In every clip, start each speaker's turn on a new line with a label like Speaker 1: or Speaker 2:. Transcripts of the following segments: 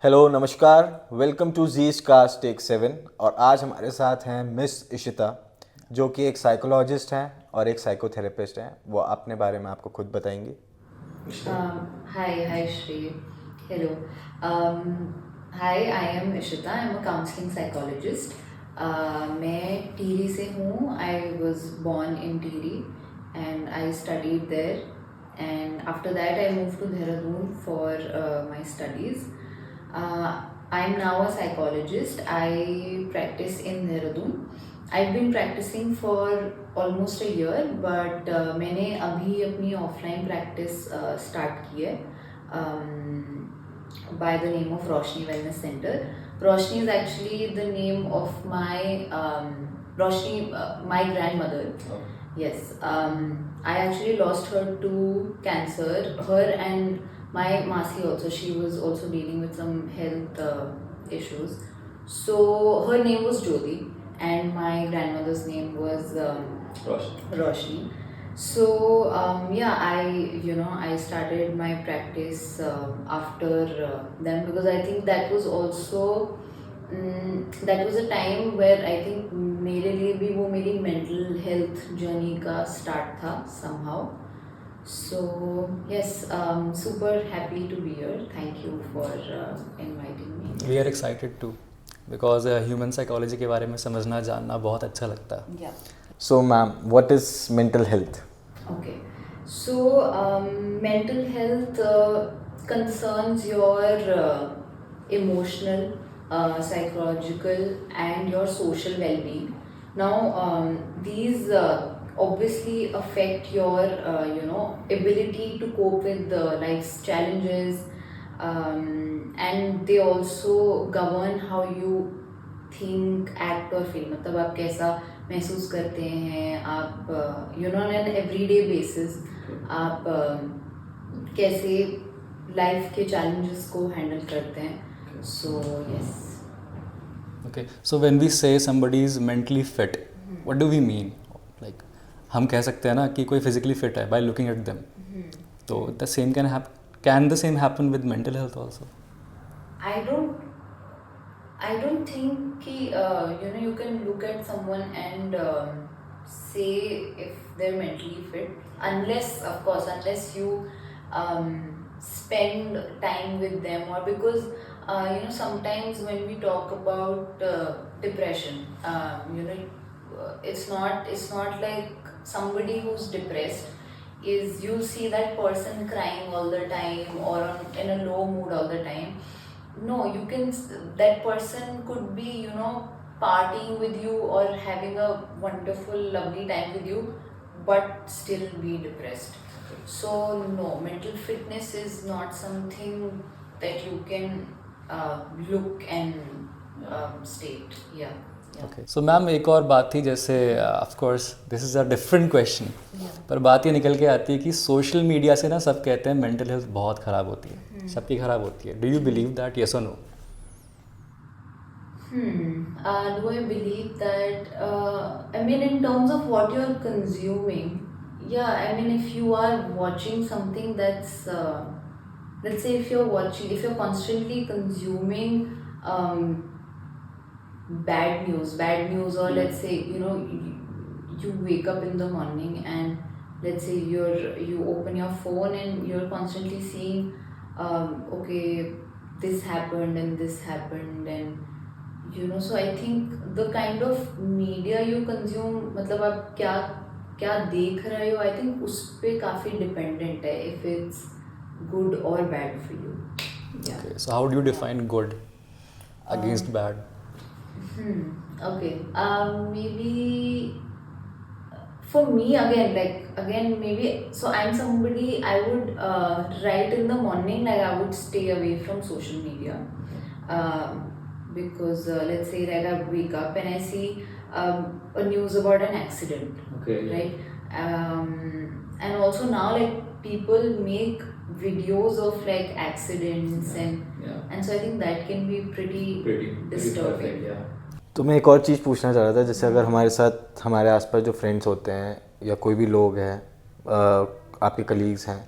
Speaker 1: Hello नमस्कार, welcome to जीज cast take 7। और आज हमारे साथ हैं मिस इशिता, जो कि एक साइकोलॉजिस्ट हैं और एक साइकोथेरेपिस्ट हैं। वो अपने बारे में आपको खुद बताएंगी।
Speaker 2: Hi, Shri. Hello. Hi, I am Ishita. I am a counseling psychologist. मैं टीरी से हूँ. I was born in Tirry and I studied there. And after that, I moved to Dehradun for my studies. I am now a psychologist. I practice in Dehradun. I've been practicing for almost a year, but मैंने अभी अपनी offline practice start की है by the name of Roshni Wellness Center. Roshni is actually the name of my my grandmother. Oh. Yes, I actually lost her to cancer. Her and my Masi also. She was also dealing with some health issues. So her name was Jyoti, and my grandmother's name was Roshni. So yeah, I started my practice after them, because I think that was also that was a time where I think मेरे लिए भी वो मेरी mental health journey का start था somehow. So yes, super happy to be here. Thank you for inviting me.
Speaker 3: We are excited too because human psychology के बारे में समझना जानना बहुत अच्छा लगता है.
Speaker 2: Yeah.
Speaker 1: So ma'am, what is mental health?
Speaker 2: Okay. So mental health concerns your emotional, psychological, and your social well-being. Now, these obviously affect your, ability to cope with life's challenges, and they also govern how you think act और feel. मतलब आप कैसा महसूस करते हैं, आप on an everyday basis आप कैसे लाइफ के चैलेंजेस को हैंडल करते हैं. So yes.
Speaker 3: Okay, so when we say somebody is mentally fit, what do we mean? Like हम कह सकते हैं ना कि कोई physically fit है by looking at them. तो the same can the same happen with mental health also?
Speaker 2: I don't think कि you can look at someone and say if they're mentally fit, unless you spend time with them, or because sometimes when we talk about depression, it's not like somebody who's depressed is, you'll see that person crying all the time or in a low mood all the time. No, that person could be partying with you or having a wonderful lovely time with you, but still be depressed. So no, mental fitness is not something that you can look and state. Yeah.
Speaker 3: Okay. So ma'am एक और बात थी, जैसे of course this is a different question, पर बात ये निकल के आती है कि सोशल मीडिया से ना सब कहते हैं मेंटल हेल्थ बहुत ख़राब होती है, सबकी ख़राब होती है. Do you believe that, yes और no?
Speaker 2: Do I believe that? I mean, in terms of what you're consuming, yeah. I mean, if you are watching something that's, let's say, if you're constantly consuming bad news, or let's say, you wake up in the morning and let's say you open your phone and you're constantly seeing, okay, this happened and this happened, and so I think the kind of media you consume, मतलब आप क्या देख रहे हो, I think उस पे काफ़ी dependent है if it's good or bad for you. Yeah.
Speaker 3: Okay, so how do you define good against bad?
Speaker 2: Okay. Maybe for me, again maybe, so I'm somebody, I would write in the morning, like I would stay away from social media, because let's say that I wake up and I see a news about an accident. Okay. Right. And also now, like, people make videos of like accidents, and so I think that can be pretty disturbing.
Speaker 1: perfect, yeah. तो मैं एक और चीज़ पूछना चाह रहा था, जैसे अगर हमारे साथ हमारे आसपास जो फ्रेंड्स होते हैं या कोई भी लोग हैं, आपके कलीग्स हैं,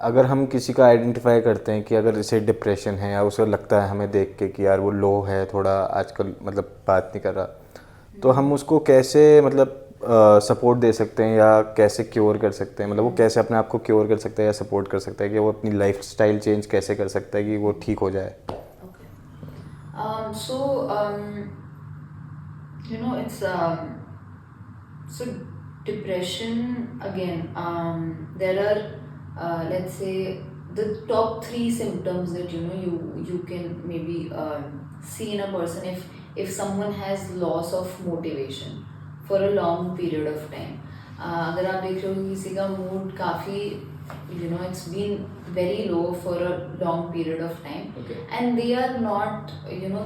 Speaker 1: अगर हम किसी का आइडेंटिफाई करते हैं कि अगर इसे डिप्रेशन है या उसे लगता है हमें देख के कि यार वो लो है थोड़ा आजकल मतलब बात नहीं कर रहा, तो हम उसको कैसे मतलब सपोर्ट दे सकते हैं या कैसे क्योर कर सकते हैं, मतलब वो कैसे अपने आप को क्योर कर सकता है या सपोर्ट कर सकता है कि वो अपनी लाइफ स्टाइल चेंज कैसे कर सकता है कि वो ठीक हो जाए?
Speaker 2: Okay. So you know, it's so depression again. There are let's say the top three symptoms that you can maybe see in a person if someone has loss of motivation for a long period of time. अगर आप देख रहे हो कि किसी का mood काफ़ी it's been very low for a long period of time,
Speaker 1: Okay.
Speaker 2: and they are not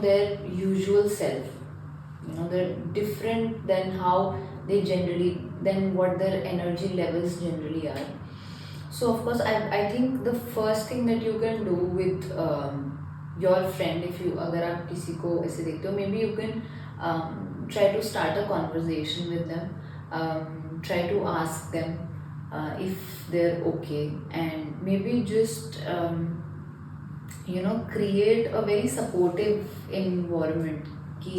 Speaker 2: their usual self. They're different than how they generally, than what their energy levels generally are. So of course I think the first thing that you can do with your friend, if you अगर आप किसी को ऐसे देखते हो, maybe you can try to start a conversation with them, try to ask them if they're okay, and maybe just create a very supportive environment ki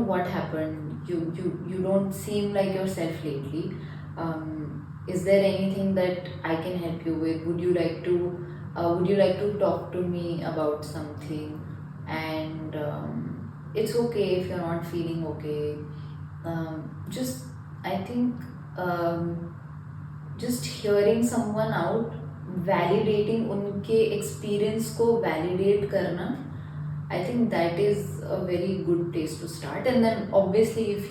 Speaker 2: what happened, you don't seem like yourself lately, is there anything that I can help you with, would you like to talk to me about something, and it's okay if you're not feeling okay. Just I think just hearing someone out, validating उनके experience को validate करना, I think that is a very good place to start. And then obviously if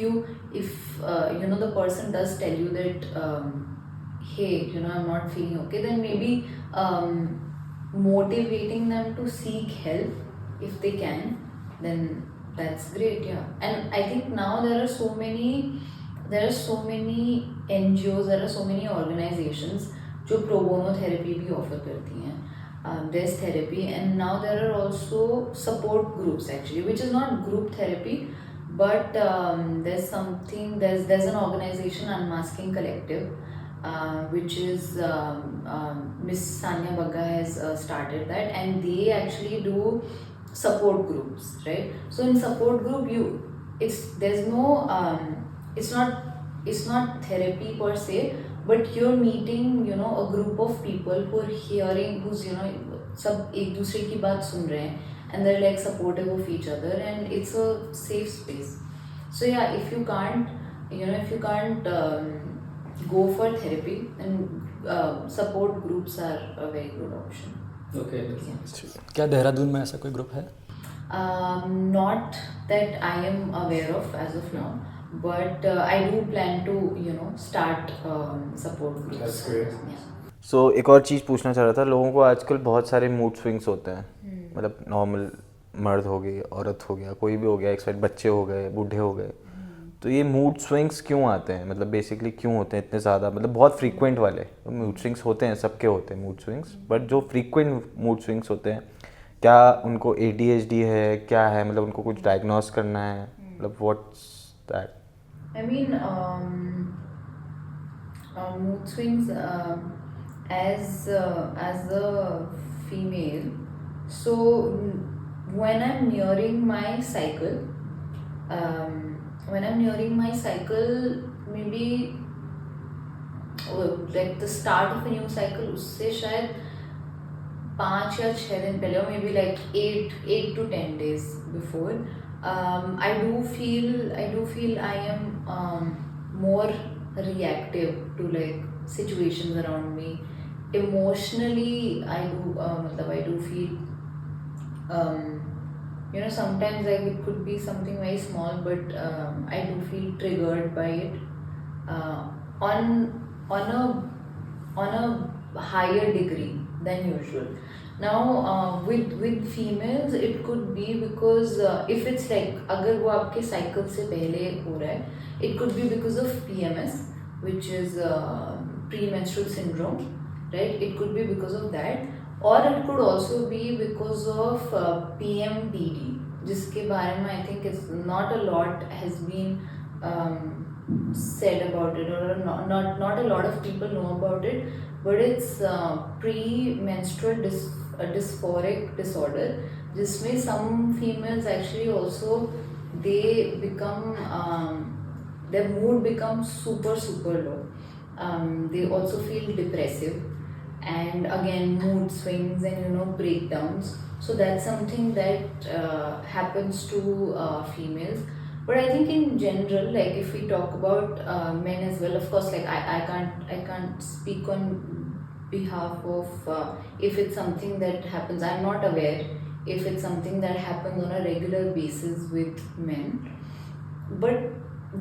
Speaker 2: the person does tell you that hey, I'm not feeling okay, then maybe motivating them to seek help if they can, then that's great. Yeah. And I think now there are so many NGOs, there are so many organizations जो pro bono therapy भी offer करती हैं. There's therapy, and now there are also support groups actually, which is not group therapy, but there's an organization, Unmasking Collective, which is Miss Sanya Bagga has started that, and they actually do support groups, right? So in support group, it's not therapy per se, but you're meeting a group of people who are hearing, who's सब एक दूसरे की बात सुन रहे हैं, and they're like supportive of each other, and it's a safe space. So yeah, if you can't go for therapy, then support groups are a very good option.
Speaker 3: Okay.
Speaker 2: Yeah.
Speaker 3: क्या देहरादून में ऐसा कोई ग्रुप है?
Speaker 2: Not that I am aware of as of now, but I do plan to start support groups.
Speaker 1: That's great.
Speaker 2: Yeah.
Speaker 1: सो एक और चीज़ पूछना चाह रहा था, लोगों को आजकल बहुत सारे मूड स्विंग्स होते हैं, मतलब नॉर्मल मर्द हो गई, औरत हो गया, कोई भी हो गया, एक साइड बच्चे हो गए, बूढ़े हो गए, तो ये मूड स्विंग्स क्यों आते हैं, मतलब बेसिकली क्यों होते हैं इतने ज़्यादा, मतलब बहुत फ्रीक्वेंट वाले मूड स्विंग्स होते हैं, सबके होते हैं मूड स्विंग्स, बट जो फ्रीक्वेंट मूड स्विंग्स होते हैं, क्या उनको ADHD है, क्या है, मतलब उनको कुछ डायग्नोस करना है, मतलब what's that?
Speaker 2: I mean, mood swings as a female. So when I'm nearing my cycle, maybe like the start of a new cycle, उससे शायद 5 या 6 दिन पहले, or maybe like 8 to 10 days before, I do feel I am more reactive to like situations around me. Emotionally, I do feel sometimes like it could be something very small, but I do feel triggered by it on a higher degree than usual. Now with females it could be because if it's like अगर वो आपके cycle से पहले हो रहा है, it could be because of PMS, which is premenstrual syndrome, right? It could be because of that, or it could also be because of PMDD, जिसके बारे में I think it's not a lot has been said about it, or not a lot of people know about it, but it's premenstrual dysphoric disorder, जिसमें some females actually also they become their mood becomes super low. They also feel depressive, and again mood swings and breakdowns. So that's something that happens to females. But I think in general, like if we talk about men as well, of course, like I can't speak on behalf of if it's something that happens. I'm not aware if it's something that happens on a regular basis with men. But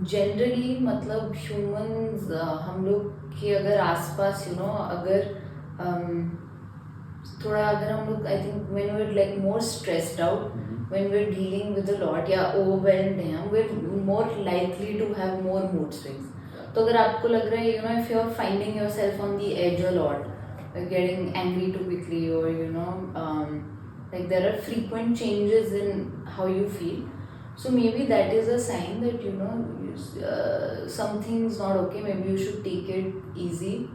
Speaker 2: generally मतलब humans हम लोग के अगर आसपास अगर थोड़ा अगर हम लोग I think when we're like more stressed out, when we're dealing with a lot या overwhelmed हैं, we're more likely to have more mood swings. तो अगर आपको लग रहा है if you're finding yourself on the edge a lot, getting angry too quickly, or like there are frequent changes in how you feel, so maybe that is a sign that something's not okay. Maybe you should take it easy,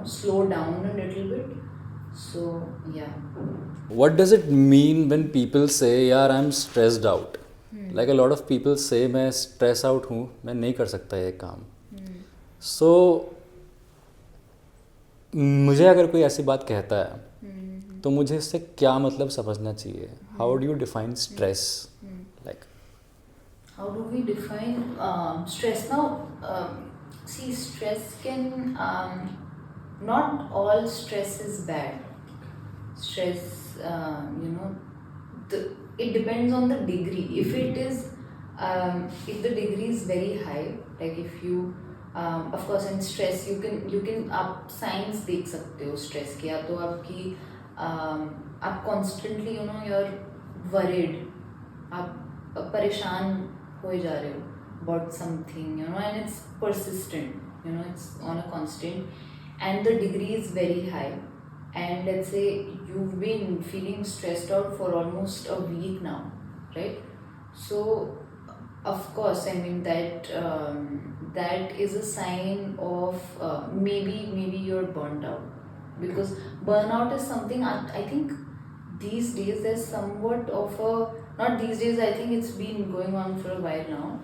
Speaker 2: slow down a little bit. So yeah.
Speaker 3: What does it mean when people say यार I'm stressed out? Like a lot of people say मैं stress out हूँ, मैं नहीं कर सकता ये काम. So मुझे अगर कोई ऐसी बात कहता है तो मुझे इससे क्या मतलब समझना चाहिए? How do you define stress? Like
Speaker 2: how do we define stress? Now see, stress can not all stress is bad. Stress it depends on the degree. If it is if the degree is very high, like if you of course in stress you can आप signs देख सकते हो stress के, या तो आपकी आप constantly you're worried, आप परेशान हो जा रहे हो about something and it's persistent, it's on a constant, and the degree is very high, and let's say you've been feeling stressed out for almost a week now, right? So of course, I mean that that is a sign of maybe you're burnt out, because burnout is something I think these days there's somewhat of a, not these days, I think it's been going on for a while now,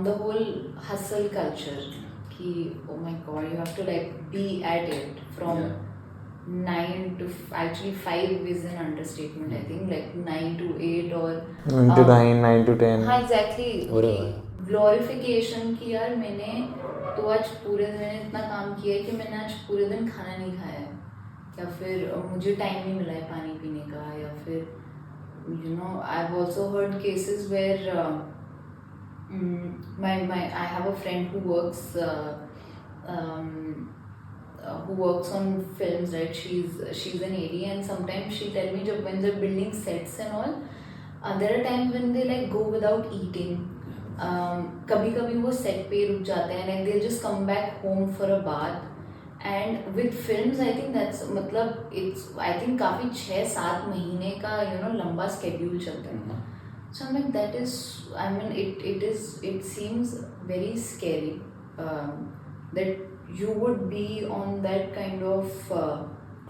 Speaker 2: the whole hustle culture ki, oh my god, you have to like be at it from 9 to actually 5 is an understatement, I think, like 9 to 8 or
Speaker 1: 9 to 9, 9 to 10.
Speaker 2: हाँ exactly, glorification की यार मैंने तो आज पूरे दिन मैंने इतना काम किया है कि मैंने आज पूरे दिन खाना नहीं खाया है, या फिर मुझे टाइम नहीं मिला है पानी पीने का, या फिर I've also heard cases where I have a friend who works on films, right? She's an AD, and sometimes she'll tell me when they're building sets and all, there are times when they like go without eating. कभी कभी वो set पे रुक जाते हैं and they'll just come back home for a bath. And with films, I think that's मतलब it's I think काफी 6-7 महीने का लंबा schedule चलता है. So I'm like, that is, I mean, it seems very scary that you would be on that kind of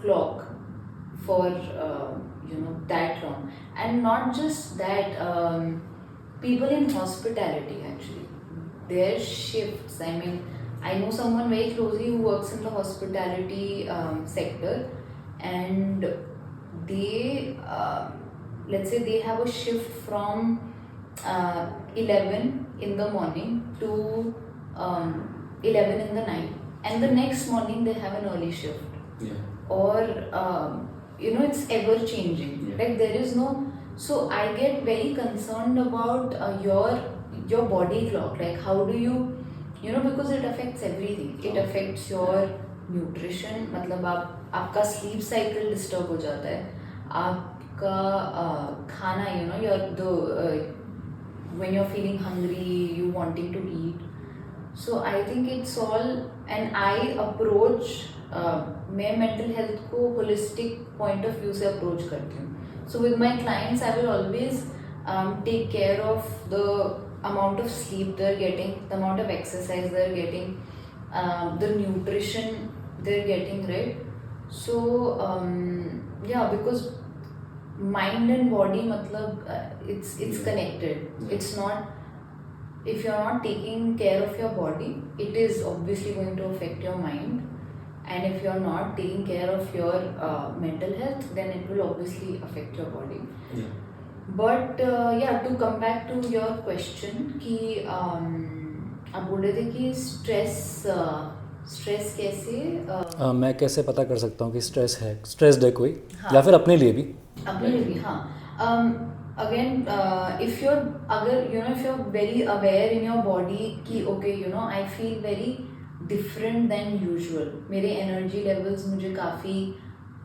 Speaker 2: clock for that long. And not just that, people in hospitality actually, their shifts, I mean, I know someone very closely who works in the hospitality sector, and they let's say they have a shift from 11 in the morning to 11 in the night, and the next morning they have an early shift. Or it's ever changing, like there is no, so I get very concerned about your body clock, like how do you because it affects everything. It affects your nutrition, मतलब आपका sleep cycle disturb हो जाता है, आपका खाना when you're feeling hungry, you wanting to eat. So I think it's all, and I approach मैं mental health को holistic point of view से approach करती हूँ. So with my clients, I will always take care of the amount of sleep they're getting, the amount of exercise they're getting, the nutrition they're getting, right? So yeah, because mind and body matlab it's connected. It's not, if you're not taking care of your body, it is obviously going to affect your mind, and if you're not taking care of your mental health, then it will obviously affect your body. But yeah, to come back to your question कि आप बोल रहे थे कि stress कैसे
Speaker 3: मैं कैसे पता कर सकता हूँ कि स्ट्रेस्ड है कोई, या फिर अपने लिए भी?
Speaker 2: अपने लिए भी, हाँ. Again, if you're very aware in your body कि okay, I feel very different than usual, मेरे energy levels मुझे काफ़ी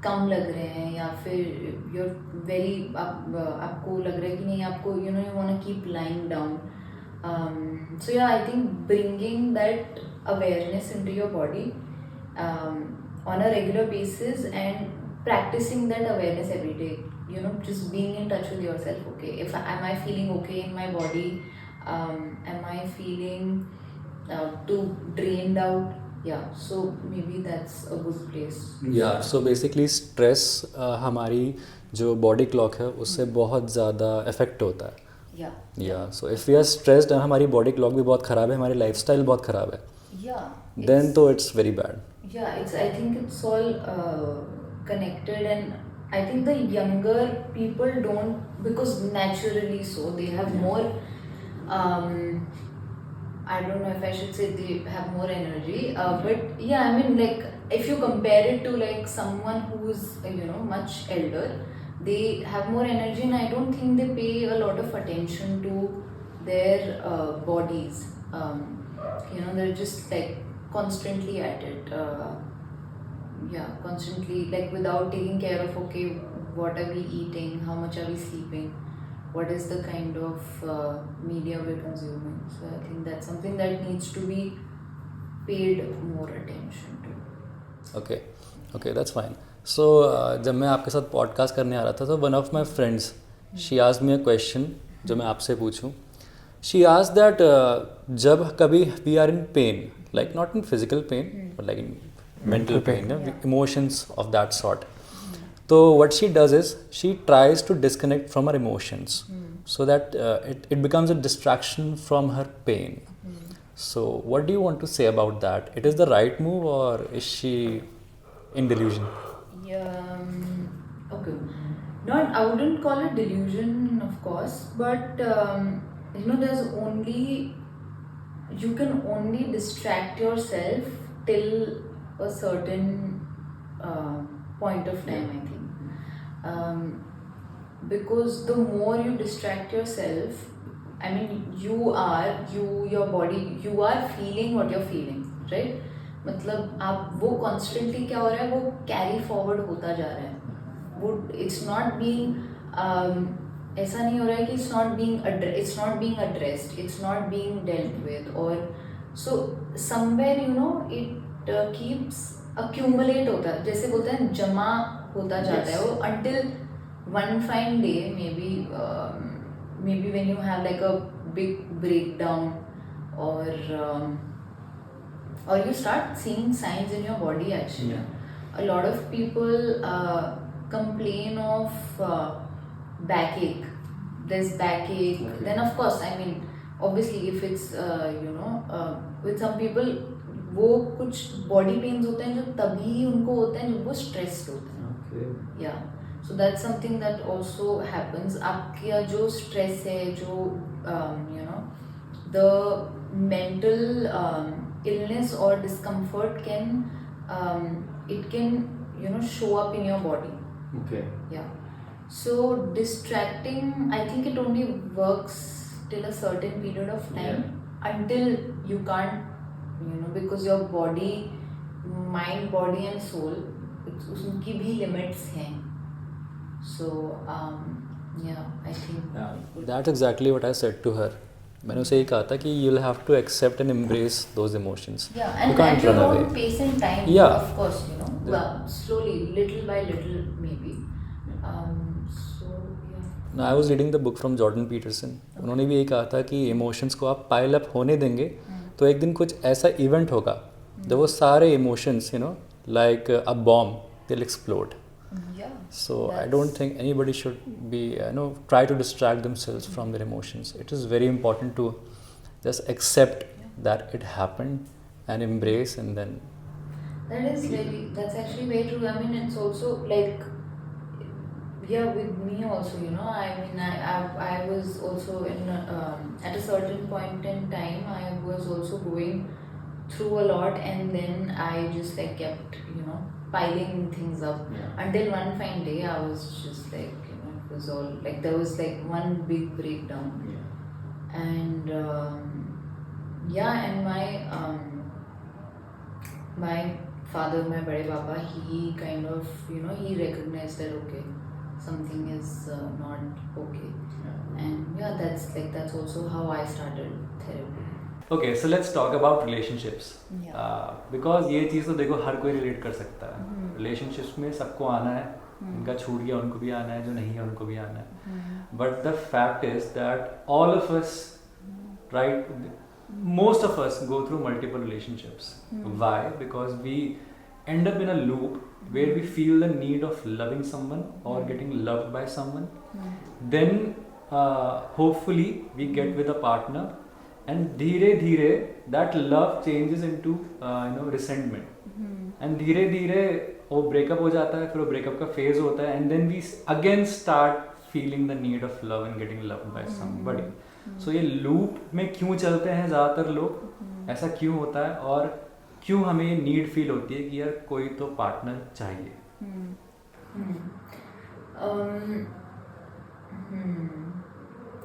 Speaker 2: कम लग रहे हैं, या फिर you're very आपको लग रहा है कि नहीं, आपको you want to keep lying down. So yeah, I think bringing that awareness into your body on a regular basis and practicing that awareness every day, just being in touch with yourself. Okay, am I feeling okay in my body? Am I feeling too drained out? Yeah, so maybe that's a good place.
Speaker 3: Yeah, so basically stress हमारी जो body clock है उससे बहुत ज़्यादा effect होता है. या so if we are stressed और हमारी बॉडी क्लॉक भी बहुत ख़राब है, हमारी लाइफस्टाइल बहुत ख़राब है, देन तो it's very bad.
Speaker 2: Yeah, I think it's all connected, and I think the younger people don't, because naturally so they have more I don't know if I should say they have more energy, but yeah, I mean, like if you compare it to like someone who's much elder, they have more energy, and I don't think they pay a lot of attention to their bodies. They're just like constantly at it, constantly, like without taking care of, okay, what are we eating, how much are we sleeping, what is the kind of media we're consuming. So I think that's something that needs to be paid more attention to.
Speaker 3: Okay, that's fine. So जब मैं आपके साथ podcast करने आ रहा था, तो one of my friends she asked me a question जो मैं आपसे पूछूं. शी आस्क्ड दैट जब कभी we are in pain, like not in physical pain, but like in mental pain, emotions of that sort. So what she does is she tries to disconnect from her emotions so that it becomes a distraction from her pain. So what do you want to say about that? It is the right move, or is she in delusion?
Speaker 2: Yeah, okay. I wouldn't call it delusion, of course, but there's only, you can only distract yourself till a certain point of time, I think. Because the more you distract yourself, I mean, your body, you are feeling what you're feeling, right? मतलब आप वो constantly क्या हो रहा है, वो carry forward होता जा रहा है. वो it's not being ऐसा नहीं हो रहा है कि it's not being addressed, it's not being dealt with, or so somewhere it keeps accumulate होता है, जैसे बोलते हैं जमा होता जाता है वो, until one fine day, maybe when you have like a big breakdown, or you start seeing signs in your body actually. A lot of people complain of backache. There's backache. Then of course, I mean, obviously if it's with some people वो कुछ body pains होते हैं जो तभी उनको होते हैं जब वो stressed होते हैं. Yeah, so that's something that also happens. आपका जो stress है, जो the mental illness or discomfort can show up in your body. Yeah. So distracting, I think it only works till a certain period of time, until you can't, because your body, mind, body and soul, उनकी भी limits हैं. So I think
Speaker 3: that's exactly what I said to her. मैंने उसे ये कहा था कि you'll have to accept and embrace those emotions.
Speaker 2: Yeah, and
Speaker 3: you can't
Speaker 2: at your
Speaker 3: run
Speaker 2: own
Speaker 3: away.
Speaker 2: pace and time.
Speaker 3: Yeah.
Speaker 2: Of course, slowly, little by little, maybe.
Speaker 3: I was reading the book from Jordan Peterson. उन्होंने भी यही कहा था कि emotions को आप pile up होने देंगे तो एक दिन कुछ ऐसा इवेंट होगा जब वो सारे emotions like a bomb, they'll explode.
Speaker 2: Yeah.
Speaker 3: So I don't think anybody should be try to distract themselves from their emotions. It is very important to just accept that it happened and embrace, and then
Speaker 2: That's actually very true. I mean, it's also like, yeah, with me also, I mean, I was also at a certain point in time, I was also going through a lot, and then I just like kept, piling things up until one fine day I was just like, it was all like, there was like one big breakdown. And yeah, and my father, my bade papa, he kind of, he recognized that okay, something is not okay. And yeah, that's also how I started therapy.
Speaker 3: Okay, so let's talk about relationships.
Speaker 2: Yeah.
Speaker 3: Because ये चीज़ तो देखो हर कोई relate कर सकता है. Relationships में सबको आना है. इनका छूट गया उनको भी आना है, जो नहीं है उनको भी आना है. But the fact is that all of us, right, most of us go through multiple relationships. Why? Because we end up in a loop where we feel the need of loving someone or getting loved by someone. Then hopefully we get with a partner, and धीरे धीरे that love changes into resentment. And धीरे धीरे वो breakup हो जाता है, फिर वो breakup का phase होता है, and then we again start feeling the need of love and getting loved by somebody. So ये loop में क्यों चलते हैं ज़्यादातर लोग, ऐसा क्यों होता है, और क्यों हमें ये नीड फील होती है कि यार कोई तो पार्टनर चाहिए?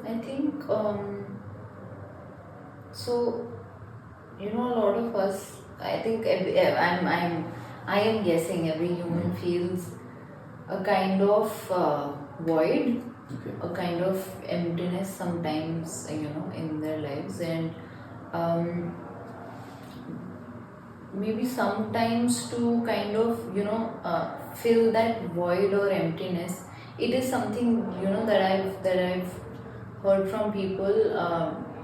Speaker 2: I think so, a lot of us, I think I am guessing every human feels a kind of void, a kind of emptiness sometimes, in their lives. And maybe sometimes to kind of fill that void or emptiness, it is something that I've heard from people,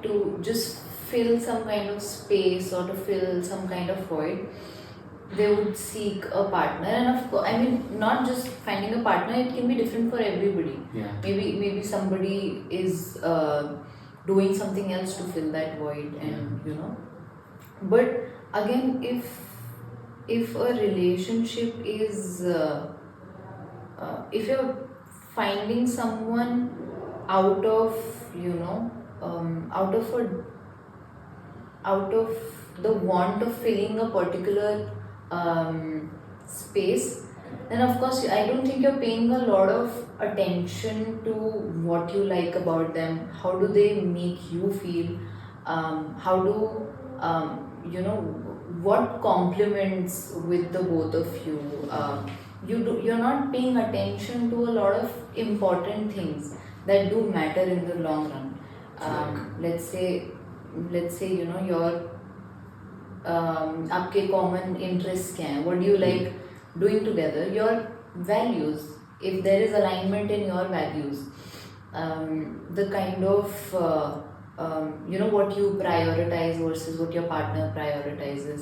Speaker 2: to just fill some kind of space or to fill some kind of void, they would seek a partner. And of course, I mean, not just finding a partner, it can be different for everybody. Maybe somebody is doing something else to fill that void, and but again, if a relationship is if you're finding someone out of out of the want of filling a particular space, then of course I don't think you're paying a lot of attention to what you like about them, how do they make you feel, how do what complements with the both of you. You're not paying attention to a lot of important things that do matter in the long run. Let's say your आपके common interests क्या हैं, what do you like doing together, your values, if there is alignment in your values, the kind of what you prioritize versus what your partner prioritizes,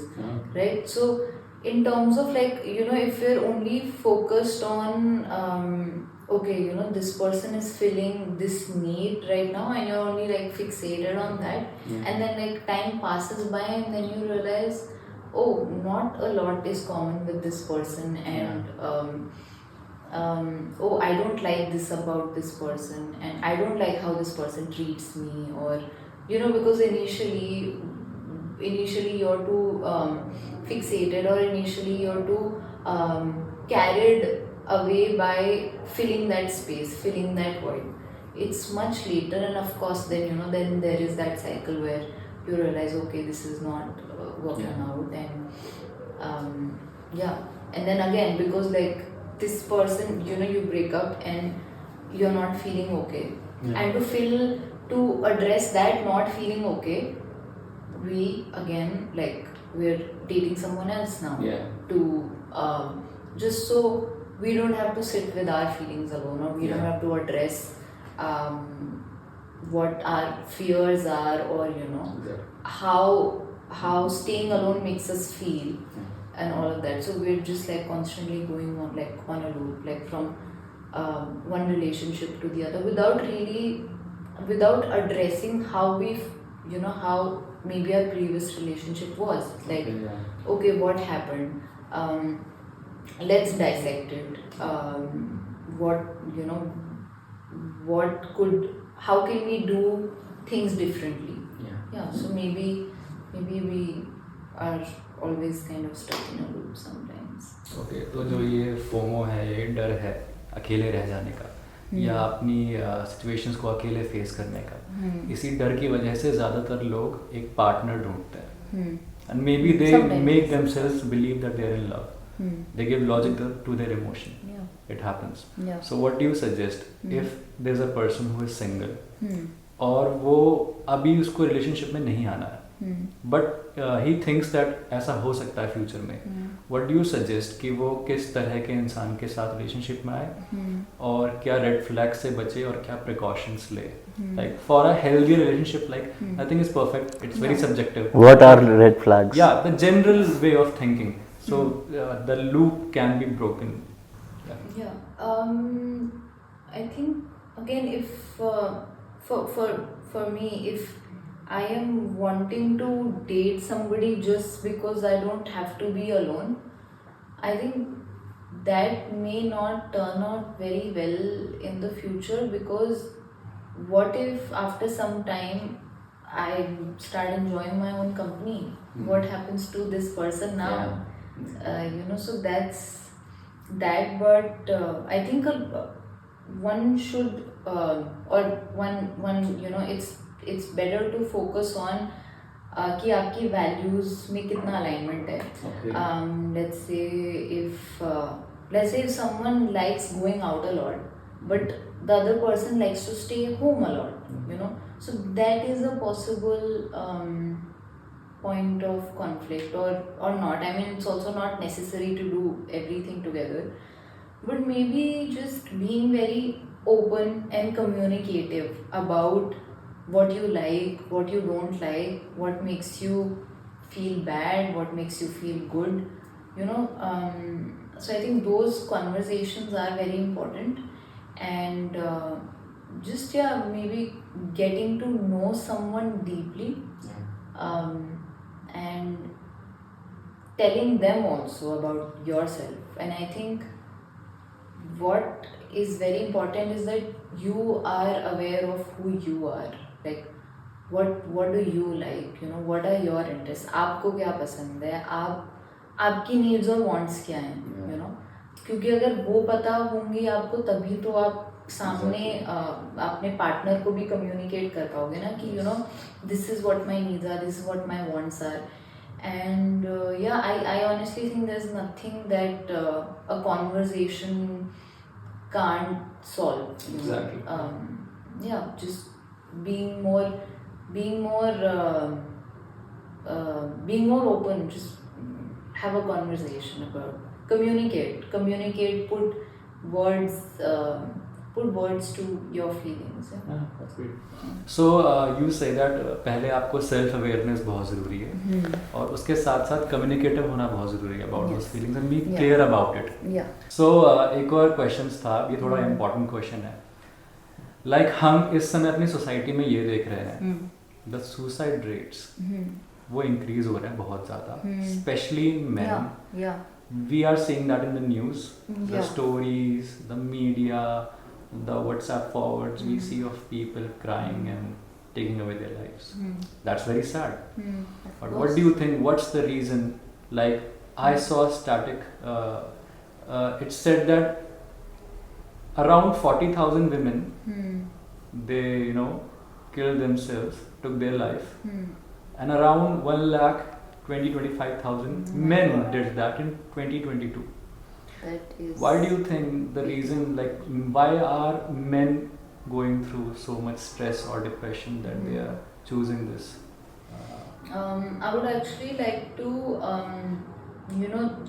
Speaker 2: right? So in terms of like, if you're only focused on okay, this person is filling this need right now, and you're only like fixated on that, and then like time passes by, and then you realize, oh, not a lot is common with this person, and oh, I don't like this about this person, and I don't like how this person treats me, or because initially you're too fixated, or initially you're too carried away by filling that space, filling that void. It's much later, and of course then then there is that cycle where you realize, okay, this is not working out, and and then again, because like this person, you break up and you're not feeling okay, and to address that not feeling okay, we again, like, we're dating someone else now, to just so we don't have to sit with our feelings alone, or we don't have to address what our fears are, or how staying alone makes us feel. and all of that. So we're just like constantly going on like on a loop, like from one relationship to the other, without addressing how how maybe our previous relationship was like.
Speaker 3: Okay, yeah.
Speaker 2: Okay, what happened? Let's dissect it. What what could, how can we do things differently?
Speaker 3: Yeah.
Speaker 2: So maybe we are always kind of stuck in a loop sometimes.
Speaker 3: Okay तो जो ये FOMO है, ये डर है अकेले रह जाने का या अपनी सिचुएशंस को अकेले फेस करने का, इसी डर की वजह से ज़्यादातर लोग एक पार्टनर ढूंढते हैं and maybe they
Speaker 2: Sometimes.
Speaker 3: Make themselves believe that they are in love, they give logic to their emotion.
Speaker 2: Yeah.
Speaker 3: It happens.
Speaker 2: Yeah.
Speaker 3: So what do you suggest if there's a person who is single और वो अभी उसको relationship में नहीं आना है but he thinks that ऐसा हो सकता है फ्यूचर में, व्हाट डू यू सजेस्ट कि वो किस तरह के इंसान के साथ रिलेशनशिप में आए और क्या रेड फ्लैग से बचे और क्या प्रिकॉशंस ले, like for a healthy relationship, like nothing is perfect, it's very subjective.
Speaker 1: What are red flags?
Speaker 3: Yeah, the general way of thinking. So the loop can be broken.
Speaker 2: I think again, if for me, if I am wanting to date somebody just because I don't have to be alone, I think that may not turn out very well in the future, because what if after some time I start enjoying my own company? What happens to this person now? So that's that. But I think one should or one it's better to focus on कि आपकी values में कितना alignment है.
Speaker 3: Okay.
Speaker 2: Let's say if someone likes going out a lot, but the other person likes to stay home a lot, so that is a possible point of conflict or not. I mean, it's also not necessary to do everything together, but maybe just being very open and communicative about what you like, what you don't like, what makes you feel bad, what makes you feel good, so I think those conversations are very important. And just maybe getting to know someone deeply, and telling them also about yourself. And I think what is very important is that you are aware of who you are, like what do you like, what are your interests, आपको क्या पसंद है, आपकी needs और wants क्या हैं, क्योंकि अगर वो पता होंगी आपको, तभी तो आप सामने अपने पार्टनर को भी कम्युनिकेट कर पाओगे ना कि this is what my needs are, this is what my wants are. And I honestly think there's nothing that a conversation can't solve.
Speaker 3: Exactly.
Speaker 2: Just being more open. Just have a conversation about, communicate. Put words to your feelings.
Speaker 3: Yeah, that's great. So you say that पहले आपको self awareness बहुत ज़रूरी है और उसके साथ साथ communicative होना बहुत ज़रूरी है about those feelings and be clear about it. So एक और क्वेश्चन था, ये थोड़ा इम्पोर्टेंट क्वेश्चन है. लाइक हम इस समय अपनी सोसाइटी में ये देख रहे हैं, द सुसाइड रेट्स वो इंक्रीज हो रहे हैं बहुत ज़्यादा, specially main. We are seeing that in the news, the stories, the media, the WhatsApp forwards we see of people crying and taking away their lives. That's very sad. But what do you think? What's the reason? Like I saw a static. It said that around 40,000 women, they killed themselves, took their life, and around 1,25,000 men did that in 2022.
Speaker 2: That is.
Speaker 3: Why do you think the reason, like why are men going through so much stress or depression that they are choosing this?
Speaker 2: I would actually like to,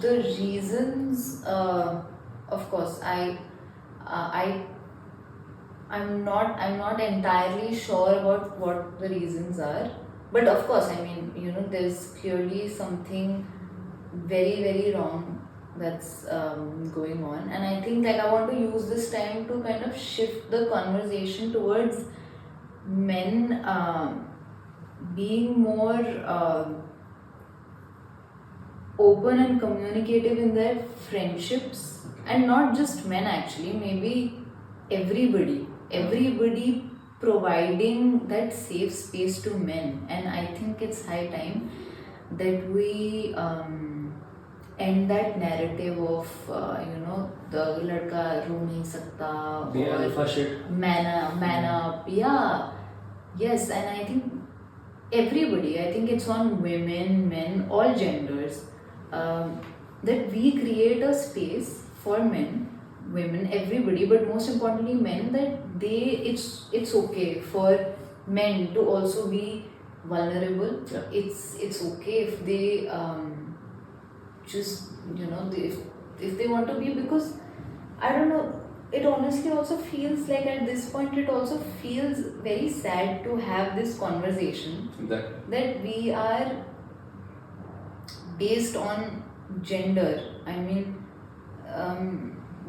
Speaker 2: the reasons. Of course, I'm not entirely sure about what the reasons are. But of course, I mean, there's clearly something very very wrong that's going on, and I think like I want to use this time to kind of shift the conversation towards men being more open and communicative in their friendships, and not just men actually, maybe everybody providing that safe space to men. And I think it's high time that we end that narrative of the ladka ro nahi sakta,
Speaker 3: The
Speaker 2: or
Speaker 3: alpha shit.
Speaker 2: man up, yeah, yes. And I think everybody, I think it's on women, men, all genders, that we create a space for men, women, everybody, but most importantly men, that it's okay for men to also be vulnerable.
Speaker 3: Yeah.
Speaker 2: It's okay if they just if they want to be, because I don't know, it honestly also feels like at this point it also feels very sad to have this conversation that we are based on gender. I mean,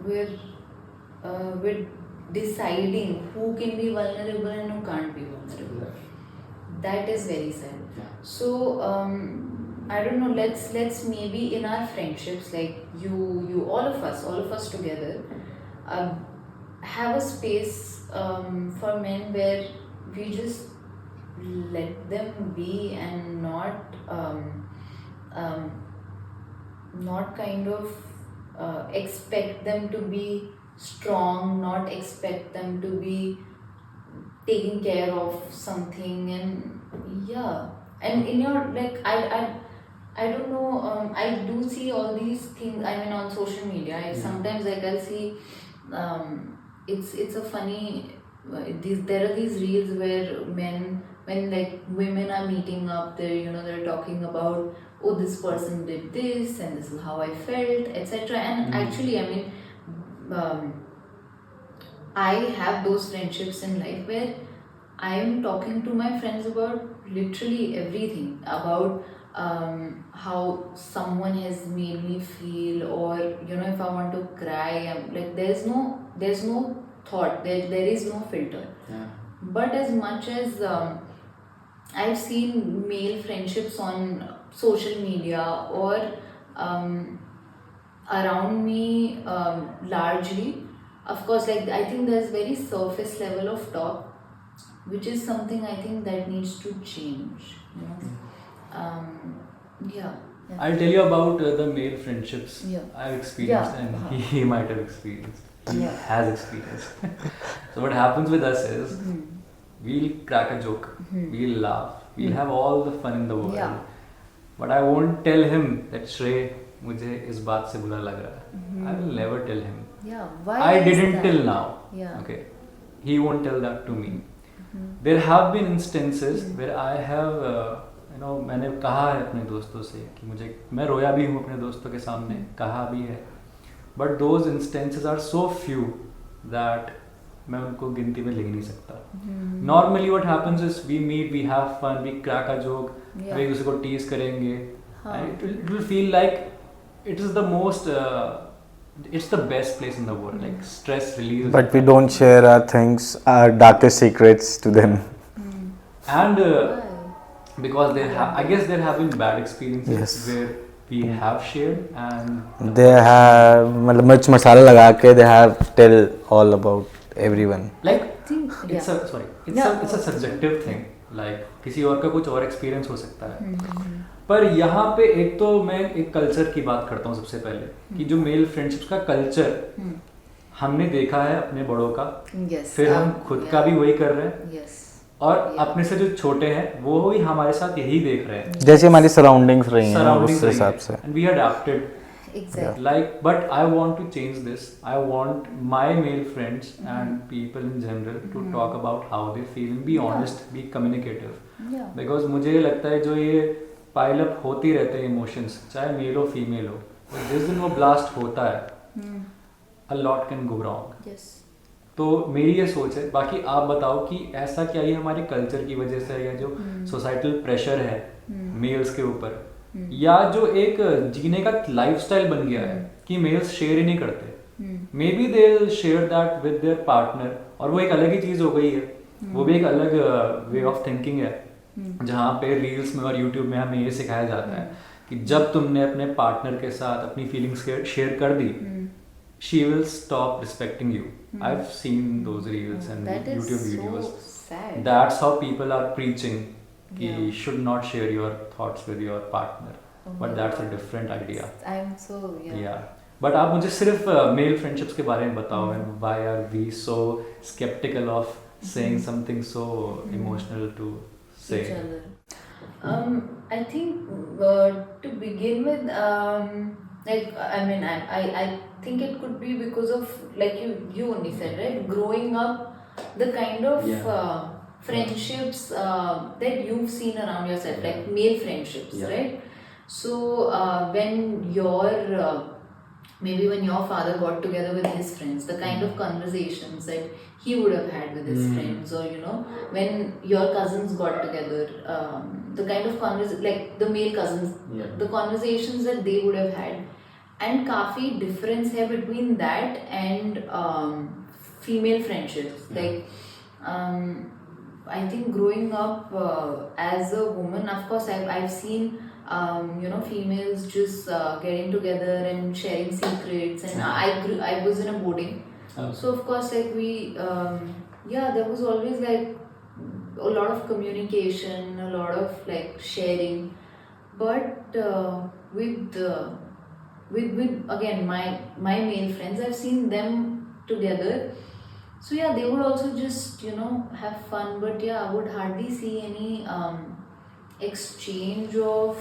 Speaker 2: we're deciding who can be vulnerable and who can't be vulnerable. That is very sad.
Speaker 3: Yeah.
Speaker 2: So I don't know, let's maybe in our friendships, like you all of us together, have a space for men where we just let them be, and not kind of expect them to be strong, not expect them to be taking care of something. And yeah, and in your, like, I don't know, I do see all these things, I mean, on social media. Sometimes like I'll see it's a funny there are these reels where men, when like women are meeting up, they're talking about, oh, this person did this and this is how I felt, etc. And actually, I mean, I have those friendships in life where I am talking to my friends about literally everything, about how someone has made me feel, or if I want to cry, I'm like, there's no thought, there is no filter.
Speaker 3: Yeah.
Speaker 2: But as much as I've seen male friendships on social media or around me, largely, of course, like I think there's very surface level of talk, which is something I think that needs to change. Yeah.
Speaker 3: I'll tell you about the male friendships
Speaker 2: Yeah.
Speaker 3: I've experienced,
Speaker 2: Yeah.
Speaker 3: and he might have experienced. He
Speaker 2: Yeah.
Speaker 3: has experienced. So what happens with us is, we'll crack a joke, we'll laugh, we'll have all the fun in the world.
Speaker 2: Yeah.
Speaker 3: But I won't tell him that Shrey, मुझे इस बात से बुरा लग रहा है. I will never tell him.
Speaker 2: Yeah. Why
Speaker 3: I
Speaker 2: is
Speaker 3: didn't
Speaker 2: that?
Speaker 3: till now.
Speaker 2: Yeah.
Speaker 3: Okay. He won't tell that to me. There have been instances where I have, मैंने कहा है अपने दोस्तों से कि मैं रोया भी हूँ अपने दोस्तों के सामने, कहा भी है. But those instances are so few that मैं उनको गिनती में ले नहीं सकता. Normally what happens is we meet, we have fun, we crack a joke,
Speaker 2: Yeah.
Speaker 3: we एक दूसरे को tease करेंगे,
Speaker 2: हाँ.
Speaker 3: and it will feel like it is the most, it's the best place in the world, like stress release.
Speaker 1: But we don't share our things, our darkest secrets to them.
Speaker 3: And
Speaker 2: Why?
Speaker 3: because I guess there have been bad experiences
Speaker 1: Yes.
Speaker 3: where we have shared, and
Speaker 1: They have मतलब मिर्च मसाला लगा के they have tell all about everyone.
Speaker 3: like
Speaker 2: think,
Speaker 3: it's
Speaker 2: yeah.
Speaker 3: a sorry,
Speaker 2: Yeah.
Speaker 3: it's a subjective thing. Like किसी और का कुछ और experience हो सकता है. पर यहाँ पे एक तो मैं एक कल्चर की बात करता हूँ सबसे पहले, कि जो मेल फ्रेंडशिप्स का कल्चर हमने देखा है अपने बड़ों का,
Speaker 2: Yes.
Speaker 3: फिर हम खुद का भी वही कर रहे हैं,
Speaker 2: Yes.
Speaker 3: और
Speaker 2: Yeah.
Speaker 3: अपने से जो छोटे हैं वो भी हमारे साथ यही देख रहे हैं.
Speaker 1: जैसे हमारी सराउंडिंग्स रही हैं
Speaker 3: Surroundings
Speaker 1: उस
Speaker 3: रही
Speaker 1: हिसाब
Speaker 3: है.
Speaker 1: से.
Speaker 3: And we adapted.
Speaker 2: Exactly.
Speaker 3: Like, but I want to change this. I want my male friends and people in general to talk about how they feel and be honest, be communicative.
Speaker 2: Yeah.
Speaker 3: Because मुझे लगता है जो ये pile up होती रहते हैं emotions, चाहे mail हो फीमेल हो, और जिस दिन वो ब्लास्ट होता है, a lot can go wrong.
Speaker 2: Yes.
Speaker 3: तो मेरी ये सोच है. बाकी आप बताओ कि ऐसा क्या ये हमारे कल्चर की वजह से है, या जो सोसाइटल प्रेशर है मेल्स के ऊपर, या जो एक जीने का लाइफस्टाइल बन गया है कि मेल्स शेयर ही नहीं करते, may be they will share that with their partner, और वो एक अलग ही चीज हो गई है, वो भी एक अलग वे ऑफ थिंकिंग है, जहाँ पे रील्स में और यूट्यूब में हमें ये सिखाया जाता है कि जब तुमने अपने पार्टनर के साथ अपनी फीलिंग्स शेयर कर दी, she will stop respecting you. I've seen those reels and
Speaker 2: That is
Speaker 3: YouTube
Speaker 2: so
Speaker 3: videos.
Speaker 2: sad.
Speaker 3: That's how people are preaching कि
Speaker 2: Yeah.
Speaker 3: you should not share your thoughts with your partner.
Speaker 2: Oh
Speaker 3: But
Speaker 2: my
Speaker 3: that's a
Speaker 2: God.
Speaker 3: different idea.
Speaker 2: I'm so
Speaker 3: Yeah. But आप मुझे सिर्फ mail friendships के बारे में बताओ, and why are we so skeptical of saying something so emotional to say?
Speaker 2: each other. I think to begin with, like I mean, I think it could be because of, like you only said, right? Growing up, the kind of friendships that you've seen around yourself, like male friendships, right? So when maybe when your father got together with his friends, the kind of conversations that he would have had with his friends, or when your cousins got together, the kind of like the male cousins, the conversations that they would have had, and काफी difference है between that and female friendships. Like I think growing up as a woman, of course I've seen females just getting together and sharing secrets, and I was in a boarding, so of course like we there was always like a lot of communication, a lot of like sharing, but with again my male friends, I've seen them together, so they would also just have fun, but I would hardly see any exchange of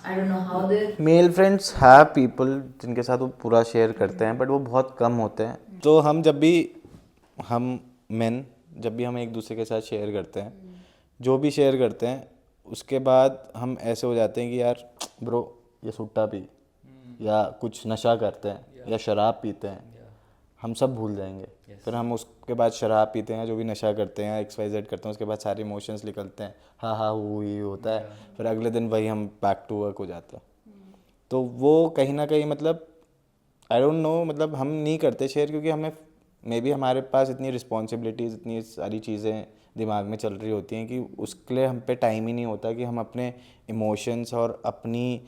Speaker 2: I don't know how they
Speaker 1: male friends have people जिनके साथ वो पूरा share करते हैं, but वो बहुत कम होते हैं. तो हम जब भी हम एक दूसरे के साथ शेयर करते हैं, जो भी शेयर करते हैं, उसके बाद हम ऐसे हो जाते हैं कि यार ब्रो ये सुट्टा पी, या कुछ नशा करते हैं, या शराब पीते हैं, हम सब भूल जाएंगे. फिर हम उसके बाद शराब पीते हैं, जो भी नशा करते हैं, XYZ करते हैं, उसके बाद सारे इमोशंस निकलते हैं, हाँ वो ही होता है. फिर अगले दिन वही हम बैक टू वर्क हो जाते हैं. तो वो कहीं ना कहीं मतलब आई डोंट नो, मतलब हम नहीं करते शेयर क्योंकि हमें मे बी हमारे पास इतनी रिस्पॉन्सिबिलिटीज़, इतनी सारी चीज़ें दिमाग में चल रही होती हैं कि उसके लिए हम पे टाइम ही नहीं होता कि हम अपने इमोशंस और अपनी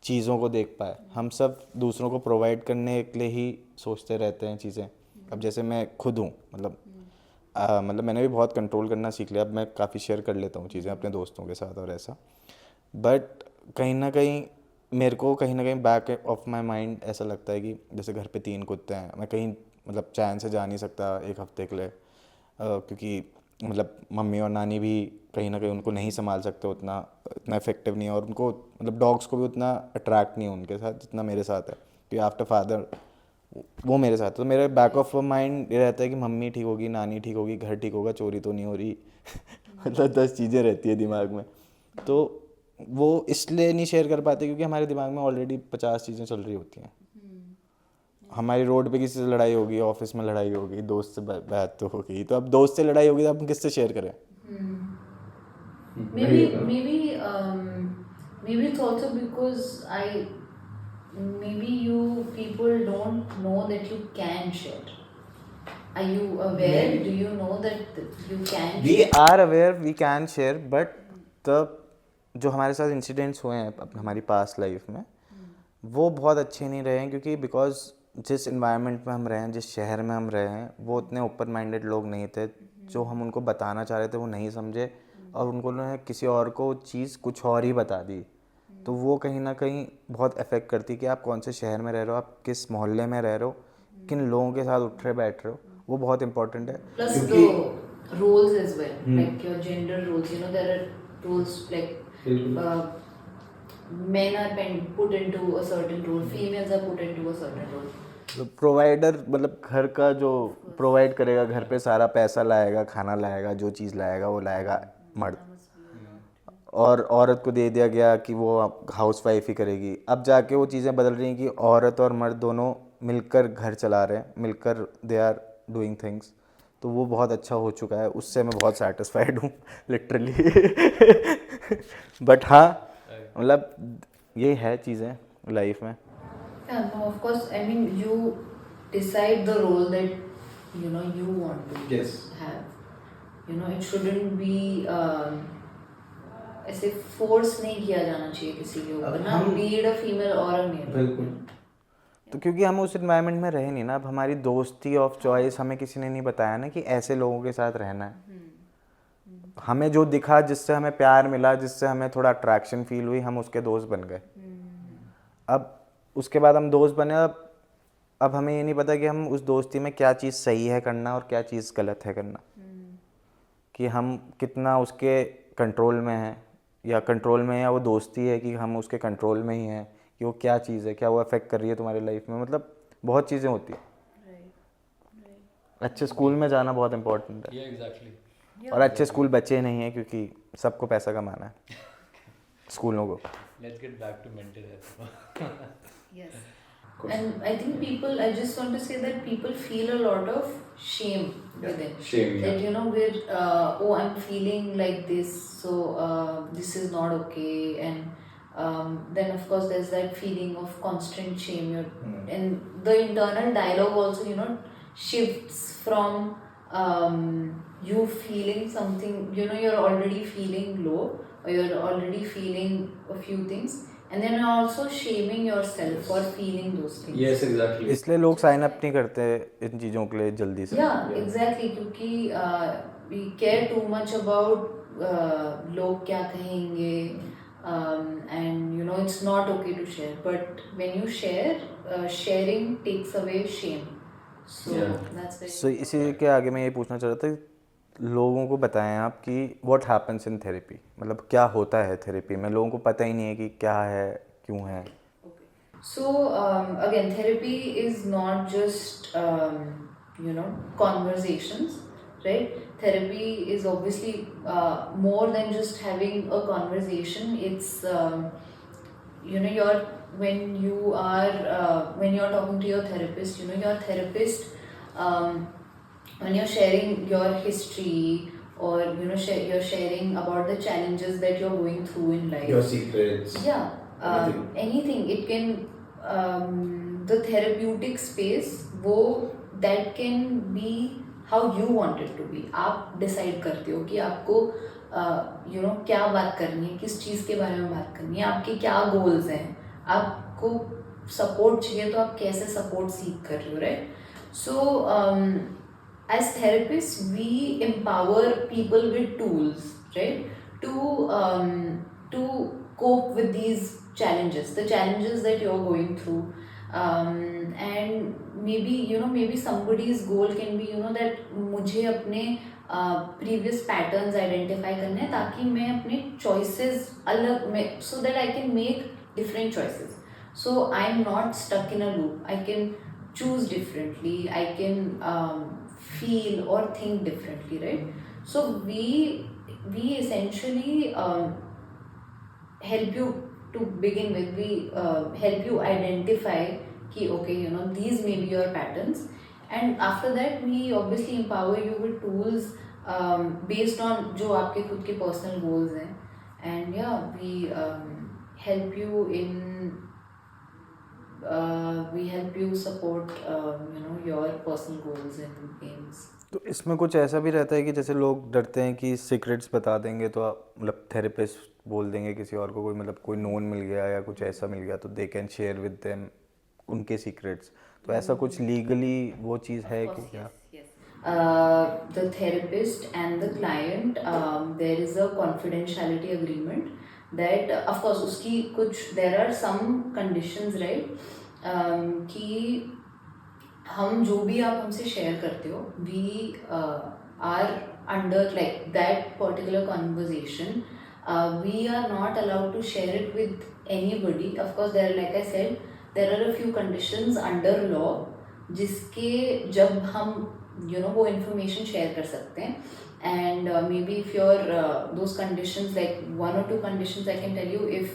Speaker 1: चीज़ों को देख पाए. हम सब दूसरों को प्रोवाइड करने के लिए ही सोचते रहते हैं चीज़ें. अब जैसे मैं खुद हूँ, मतलब मैंने भी बहुत कंट्रोल करना सीख लिया. अब मैं काफ़ी शेयर कर लेता हूँ चीज़ें अपने दोस्तों के साथ और ऐसा, बट कहीं ना कहीं मेरे को कहीं ना कहीं बैक ऑफ माई माइंड ऐसा लगता है कि जैसे घर पे 3 कुत्ते हैं, मैं कहीं मतलब चैन से जा नहीं सकता एक हफ्ते के लिए, क्योंकि मतलब मम्मी और नानी भी कहीं ना कहीं उनको नहीं संभाल सकते, इतना इफेक्टिव नहीं है, और उनको मतलब डॉग्स को भी उतना अट्रैक्ट नहीं है उनके साथ जितना मेरे साथ है, क्योंकि आफ्टर फादर वो मेरे साथ. तो मेरे बैक ऑफ माइंड ये रहता है कि मम्मी ठीक होगी, नानी ठीक होगी, घर ठीक होगा, चोरी तो नहीं हो रही मतलब 10 चीज़ें रहती है दिमाग में. तो वो इसलिए नहीं शेयर कर पाते क्योंकि हमारे दिमाग में ऑलरेडी 50 चीज़ें चल रही होती हैं. हमारी रोड पे किसी से लड़ाई होगी, ऑफिस में लड़ाई होगी, दोस्त से बात तो होगी, तो अब दोस्त से लड़ाई होगी तो हम किससे शेयर करें?
Speaker 2: maybe it's also because maybe you people don't know that you can share. Are you aware? Do you know that you can
Speaker 1: We
Speaker 2: share?
Speaker 1: are aware we can share, but जो हमारे साथ incidents हुए हैं हमारी past life में, वो बहुत अच्छे नहीं रहे हैं, क्योंकि बिकॉज जिस इन्वायरमेंट में हम रहे हैं, जिस शहर में हम रहे हैं, वो उतने ओपन माइंडेड लोग नहीं थे. जो हम उनको बताना चाह रहे थे वो नहीं समझे, और उन्होंने किसी और को चीज़ कुछ और ही बता दी. तो वो कहीं ना कहीं बहुत अफेक्ट करती है कि आप कौन से शहर में रह रहे हो, आप किस मोहल्ले में रह रहे हो, किन लोगों के साथ उठ रहे बैठ रहे हो, वो बहुत इंपॉर्टेंट है.
Speaker 2: Plus the roles as well, like your gender roles. There are roles like men are put into a certain role, females are put into a certain role.
Speaker 1: तो प्रोवाइडर मतलब घर का जो प्रोवाइड करेगा, घर पे सारा पैसा लाएगा, खाना लाएगा, जो चीज़ लाएगा वो लाएगा मर्द, और औरत को दे दिया गया कि वो हाउस वाइफ ही करेगी. अब जाके वो चीज़ें बदल रही हैं कि औरत और मर्द दोनों मिलकर घर चला रहे हैं, मिलकर दे आर डूइंग थिंग्स. तो वो बहुत अच्छा हो चुका है, उससे मैं बहुत सेटिस्फाइड हूँ लिटरली. बट हाँ, मतलब ये है चीज़ें लाइफ में.
Speaker 2: Yeah, no, of course. I mean, you decide the role that you want to
Speaker 1: Yes.
Speaker 2: have. It shouldn't be ऐसे फोर्स नहीं किया जाना चाहिए किसी के ऊपर ना, be it a female or a male.
Speaker 1: बिल्कुल. तो क्योंकि हम उस इन्वायरमेंट में रहे नहीं ना, अब हमारी दोस्ती ऑफ चॉइस हमें किसी ने नहीं बताया ना कि ऐसे लोगों के साथ रहना है. हमें जो दिखा, जिससे हमें प्यार मिला, जिससे हमें थोड़ा अट्रैक्शन फील हुई, हम उसके दोस्त बन गए. अब उसके बाद हम दोस्त बने. अब हमें ये नहीं पता कि हम उस दोस्ती में क्या चीज़ सही है करना और क्या चीज़ गलत है करना, कि हम कितना उसके कंट्रोल में हैं या कंट्रोल में, या वो दोस्ती है कि हम उसके कंट्रोल में ही हैं, कि वो क्या चीज़ है, क्या वो अफेक्ट कर रही है तुम्हारी लाइफ में. मतलब बहुत चीज़ें होती हैं. अच्छे स्कूल में जाना बहुत इंपॉर्टेंट है.
Speaker 3: एग्जैक्टली.
Speaker 1: और अच्छे स्कूल बच्चे नहीं हैं, क्योंकि सबको पैसा कमाना है स्कूलों को.
Speaker 3: Let's get back to mental health.
Speaker 2: Yes. And I think I just want to say that people feel a lot of shame with it.
Speaker 1: Shame,
Speaker 2: That, we're, I'm feeling like this, so this is not okay. And then, of course, there's that feeling of constant shame. And the internal dialogue also, shifts from you feeling something, you're already feeling low, or you're already feeling a few things. And then you're also shaming yourself for feeling those things.
Speaker 3: Yes, exactly.
Speaker 1: इसलिए लोग sign up नहीं करते इन चीज़ों के लिए जल्दी से.
Speaker 2: Yeah, exactly. क्योंकि we care too much about लोग क्या कहेंगे, and it's not okay to share. But when you share, sharing takes away shame. So that's very.
Speaker 1: So इसी के आगे मैं ये पूछना चाह रहा था, लोगों को बताएं आप कि व्हाट हैपेंस इन थेरेपी. मतलब क्या होता है थेरेपी में, लोगों को पता ही नहीं है कि क्या है, क्यों है.
Speaker 2: So again, therapy is not just conversations, right? Therapy is obviously more than just having a conversation. It's when you're talking to your therapist, your therapist, when you're sharing your history, or you're sharing about the challenges that you're going through in life,
Speaker 1: Your secrets.
Speaker 2: yeah, anything. It can the therapeutic space, that can be how you want it to be. आप decide करते हो कि आपको क्या बात करनी है, किस चीज़ के बारे में बात करनी है, आपके क्या गोल्स हैं, आपको सपोर्ट चाहिए तो आप कैसे सपोर्ट सीख कर रहे हो, right? So as therapists, we empower people with tools, right, to cope with these challenges, the challenges that you're going through. And maybe somebody's goal can be that मुझे अपने previous patterns identify करने हैं, ताकि मैं अपने choices अलग में, so that I can make different choices, so I'm not stuck in a loop. I can choose differently, I can feel or think differently, right? So we essentially help you to begin with. We help you identify कि okay, these may be your patterns, and after that we obviously empower you with tools based on जो आपके खुद के personal goals हैं, and we help you in we help you support your personal goals and aims.
Speaker 1: तो इसमें कुछ ऐसा भी रहता है कि जैसे लोग डरते हैं कि सीक्रेट्स बता देंगे तो आप, मतलब थेरेपिस्ट बोल देंगे किसी और को, कोई मतलब कोई नोन मिल गया या कुछ ऐसा मिल गया तो they can share with them उनके सीक्रेट्स. तो ऐसा कुछ लीगली वो चीज़ है कि क्या?
Speaker 2: The therapist and the client, there is a confidentiality agreement that of course उसकी कुछ, there are some conditions, right, कि हम जो भी आप हमसे शेयर करते हो, we are under like that particular conversation, we are not allowed to share it with anybody. Of course there are, like I said, there are a few conditions under law जिसके जब हम वो information share कर सकते हैं. And maybe if you're those conditions, like 1 or 2 conditions I can tell you, if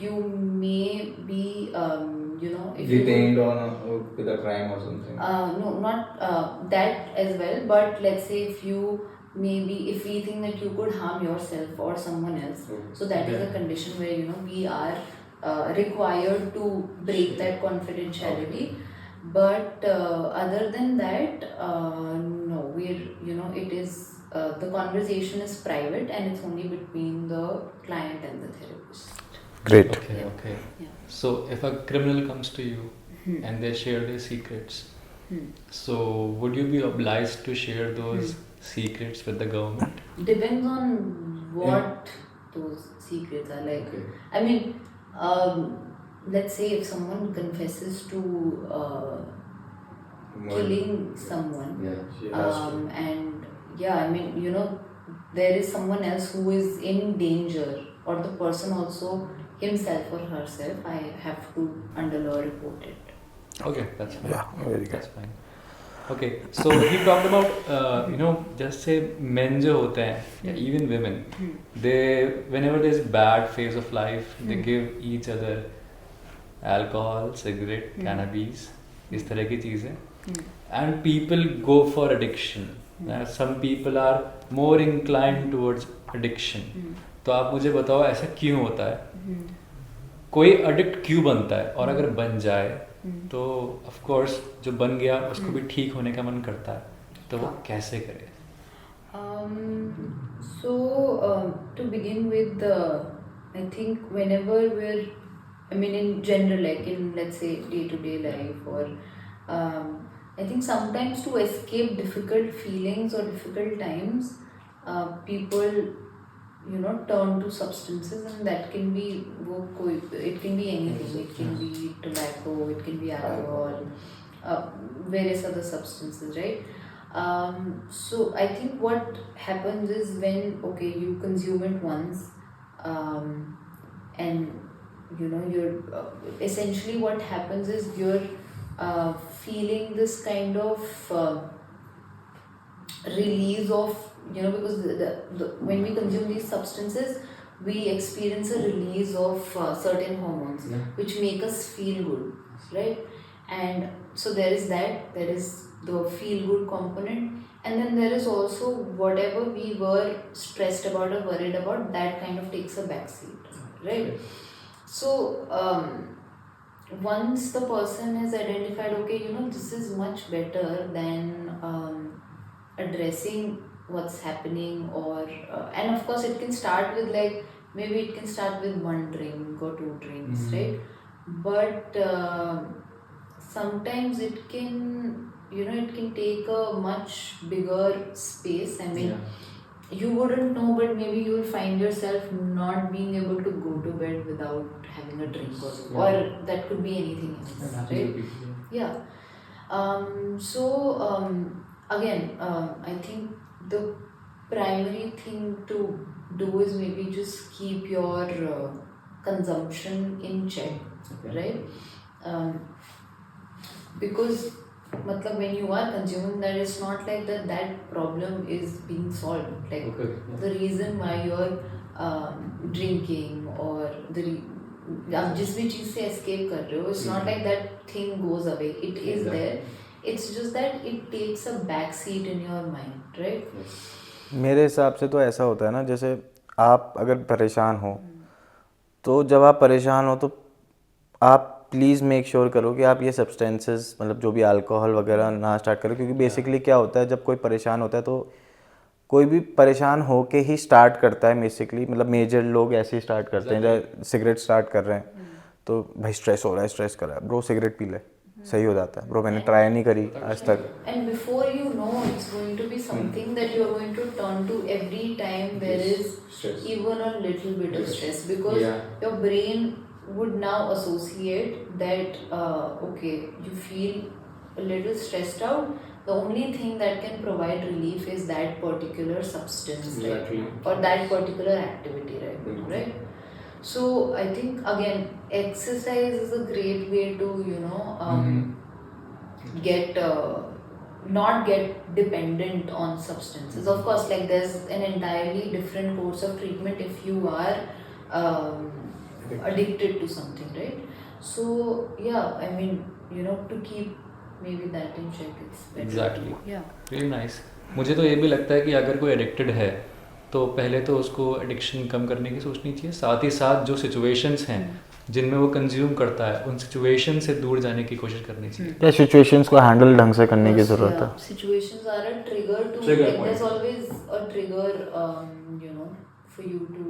Speaker 2: you may be if
Speaker 1: Detained with a crime or something.
Speaker 2: no, not that as well, but let's say if you maybe if we think that you could harm yourself or someone else, so that is a condition where we are required to break that confidentiality. But other than that, no, it is the conversation is private and it's only between the client and the therapist.
Speaker 1: Great.
Speaker 3: Okay, okay.
Speaker 2: Yeah.
Speaker 3: So if a criminal comes to you and they share their secrets, so would you be obliged to share those secrets with the government?
Speaker 2: Depends on what those secrets are like. I mean, let's say if someone confesses to killing someone, and I mean, there is someone else who is in danger, or the person also himself or herself, I have to under law report it.
Speaker 3: Okay, that's fine.
Speaker 1: Yeah, very good.
Speaker 3: That's fine. Okay, so he talked about just say men जो होते हैं, even women, they whenever there's bad phase of life, they give each other alcohol, cigarette, cannabis, इस तरह की चीजें, and people go for addiction. Some people are more inclined towards addiction. तो आप मुझे बताओ ऐसा क्यों होता है? कोई addict क्यों बनता है? और अगर बन जाए तो of course जो बन गया उसको भी ठीक होने का मन करता है, तो वो कैसे करे?
Speaker 2: To begin with, I think whenever in general, like in let's say day-to-day life, or I think sometimes to escape difficult feelings or difficult times, people turn to substances, and that can be it can be anything. It can be tobacco, it can be alcohol, various other substances, right? So I think what happens is when you consume it once, and you're essentially what happens is you're feeling this kind of release of because when we consume these substances, we experience a release of certain hormones which make us feel good, right? And so there is the feel good component, and then there is also whatever we were stressed about or worried about, that kind of takes a backseat, right? So once the person has identified, this is much better than addressing what's happening, or and of course it can start with maybe it can start with one drink or two drinks, right? But sometimes it can it can take a much bigger space. I mean, you wouldn't know, but maybe you will find yourself not being able to go to bed without having a drink, or that could be anything else, right? Again, I think the primary thing to do is maybe just keep your consumption in check, right? Because when you are consuming that, it's not like that problem is being solved. The reason why you're drinking or आप जिस भी चीज़ से escape कर रहे हो, it's not like that thing goes away. It is there. It's just that it takes a back seat in your mind, right?
Speaker 1: मेरे हिसाब से तो ऐसा होता है ना, जैसे आप अगर परेशान हो, तो जब आप परेशान हो तो आप प्लीज़ मेक श्योर करो कि आप ये सब्सटेंसेस जो भी अल्कोहल वगैरह ना स्टार्ट करो, क्योंकि बेसिकली क्या होता है, जब कोई परेशान होता है तो कोई भी परेशान हो के ही स्टार्ट करता है बेसिकली, मेजर लोग ऐसे ही स्टार्ट करते हैं, जैसे सिगरेट स्टार्ट कर रहे हैं तो भाई स्ट्रेस हो रहा है, स्ट्रेस कर रहा है, ब्रो सिगरेट पी ले, सही हो जाता है। ब्रो मैंने ट्राई नहीं करी आज तक।
Speaker 2: And before you know, it's going to be something that you're going to turn to every time there is even a little bit of stress, because your brain would now associate that you feel a little stressed out. The only thing that can provide relief is that particular substance, right? Or that particular activity, right? So I think again, exercise is a great way to get not get dependent on substances. Of course, there's an entirely different course of treatment if you are addicted to something, right? So I mean, to keep maybe that in check, it's better.
Speaker 3: Exactly.
Speaker 2: Yeah.
Speaker 3: Really nice. मुझे तो ये भी लगता है कि अगर कोई addicted है तो पहले तो उसको एडिक्शन कम करने की सोचनी चाहिए, साथ ही साथ जो सिचुएशंस हैं जिनमें वो कंज्यूम करता है उन सिचुएशन से दूर जाने की कोशिश करनी चाहिए।
Speaker 1: या सिचुएशंस को हैंडल ढंग से करने की ज़रूरत है।
Speaker 2: Situations are a trigger to
Speaker 3: Trigger
Speaker 2: like
Speaker 3: point.
Speaker 2: there's always a trigger you know for you to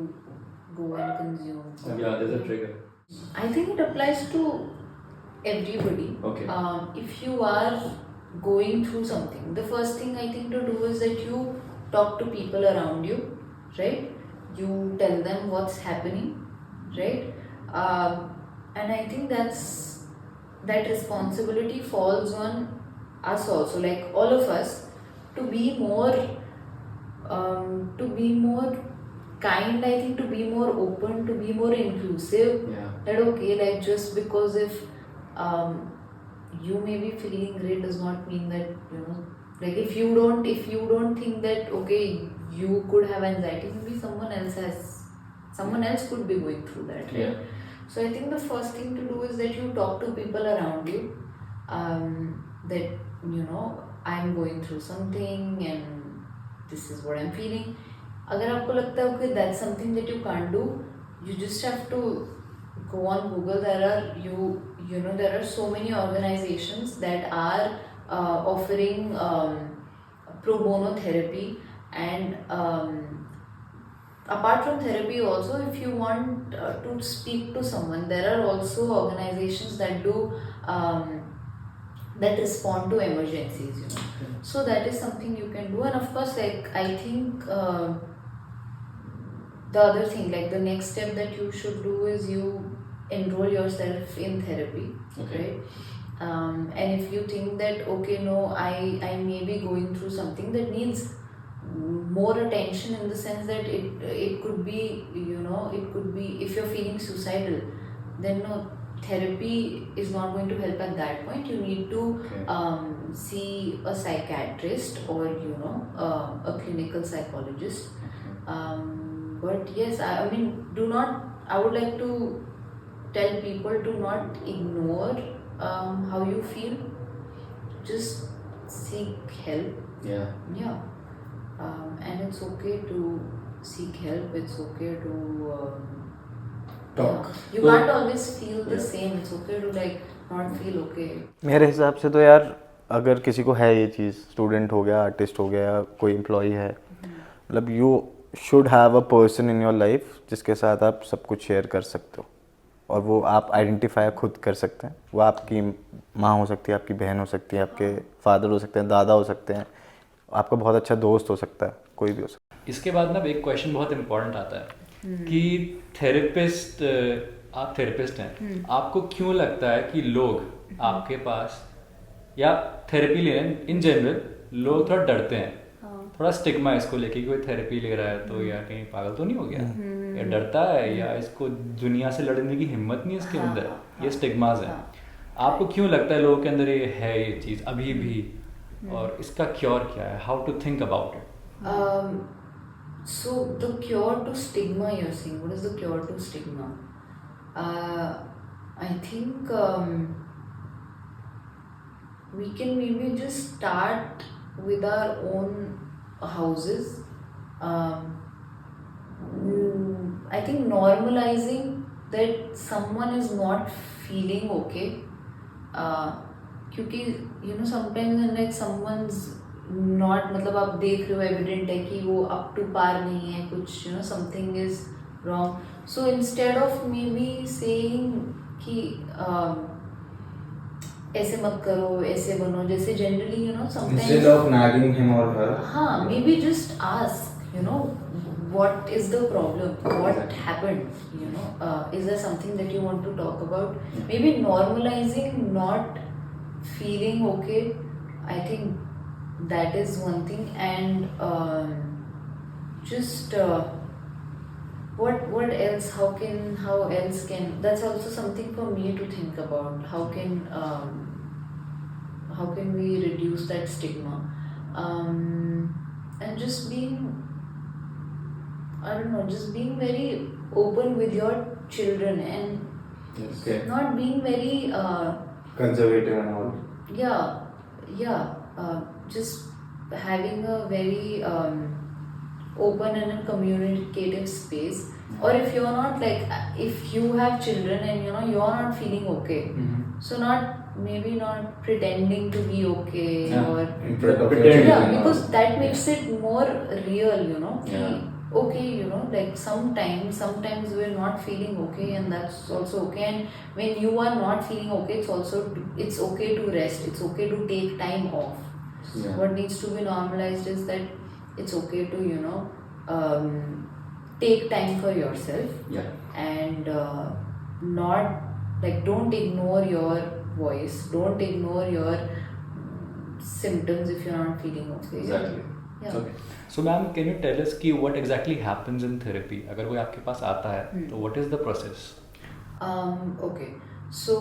Speaker 2: go and consume.
Speaker 3: there's a trigger.
Speaker 2: I think it applies to everybody.
Speaker 3: Okay.
Speaker 2: If you are going through something, the first thing I think to do is that you talk to people around you, right? You tell them what's happening, right? And I think that responsibility falls on us also, like all of us, to be more kind. I think to be more open, to be more inclusive.
Speaker 3: Yeah.
Speaker 2: That okay, like just because if you may be feeling great does not mean that like if you don't think that okay you could have anxiety, maybe someone else could be going through that, right?
Speaker 3: Yeah.
Speaker 2: So I think the first thing to do is that you talk to people around you, that I'm going through something and this is what I'm feeling. अगर आपको लगता है okay that's something that you can't do, you just have to go on Google. There are so many organizations that are offering pro bono therapy, and apart from therapy also, if you want to speak to someone, there are also organizations that do that respond to emergencies. So that is something you can do. And of course, like I think the other thing, like the next step that you should do is you enroll yourself in therapy, right? And if you think that okay, no, I may be going through something that needs more attention, in the sense that it could be if you're feeling suicidal, then no, therapy is not going to help at that point. You need to see a psychiatrist or a clinical psychologist. But yes, I mean, I would like to tell people to not ignore how you feel. Just seek help.
Speaker 3: Yeah.
Speaker 2: And it's okay to seek help. It's okay to
Speaker 3: Talk.
Speaker 2: You can't always feel the same. It's okay to like not feel okay.
Speaker 1: मेरे हिसाब से तो यार, अगर किसी को है ये चीज़, स्टूडेंट हो गया, आर्टिस्ट हो गया, कोई एम्प्लॉई है, मतलब you should have a person in your life जिसके साथ आप सब कुछ शेयर कर सकते हो, और वो आप आइडेंटिफाई खुद कर सकते हैं। वो आपकी माँ हो सकती है, आपकी बहन हो सकती है, आपके फादर हो सकते हैं, दादा हो सकते हैं, आपका बहुत अच्छा दोस्त हो सकता है, कोई भी हो सकता है।
Speaker 3: इसके बाद ना एक क्वेश्चन बहुत इम्पोर्टेंट आता है कि थेरेपिस्ट, आप थेरेपिस्ट हैं, आपको क्यों लगता है कि लोग आपके पास या थेरेपी लेने इन जनरल लोग थोड़ा डरते हैं? थोड़ा स्टिग्मा इसको लेके, कोई थेरेपी ले रहा है तो यार कहीं पागल तो नहीं हो गया, या डरता है, या इसको दुनिया से लड़ने की हिम्मत नहीं इसके अंदर, ये स्टिग्मास है। आपको क्यों लगता है लोगों के अंदर ये है ये चीज़ अभी भी, और इसका क्योर क्या है? How to think about it?
Speaker 2: So the cure to stigma, you're saying, what is the cure to stigma? I think we can maybe just start with our own houses. I think normalizing that someone is not feeling okay, क्योंकि sometimes like someone's not, मतलब आप देख रहे हो evident है कि वो up to power नहीं है, कुछ something is wrong. So instead of may be saying कि ऐसे मत करो, ऐसे बनो, जैसे generally sometimes
Speaker 1: instead of nagging him or her,
Speaker 2: हाँ, maybe just ask what is the problem, what happened, is there something that you want to talk about? Maybe normalizing not feeling okay, I think that is one thing. And just what else, how else can, that's also something for me to think about. How can we reduce that stigma, and just being, I don't know, just being very open with your children, and
Speaker 1: okay,
Speaker 2: not being very
Speaker 1: conservative and all.
Speaker 2: yeah, just having a very open and a communicative space, or if you're not like, if you have children and you know you're not feeling okay, so not maybe not pretending to be okay, or yeah, because that makes it more real, you know. Okay, you know, like sometimes we're not feeling okay, and that's also okay. And when you are not feeling okay, it's okay to rest, it's okay to take time off. What needs to be normalized is that it's okay to, you know, take time for yourself, and not like, don't ignore your voice, don't ignore your symptoms if you're not feeling okay. Yeah.
Speaker 3: Okay. So ma'am, can you tell us कि what exactly happens in therapy? अगर कोई आपके पास आता है तो what is the process?
Speaker 2: Okay, so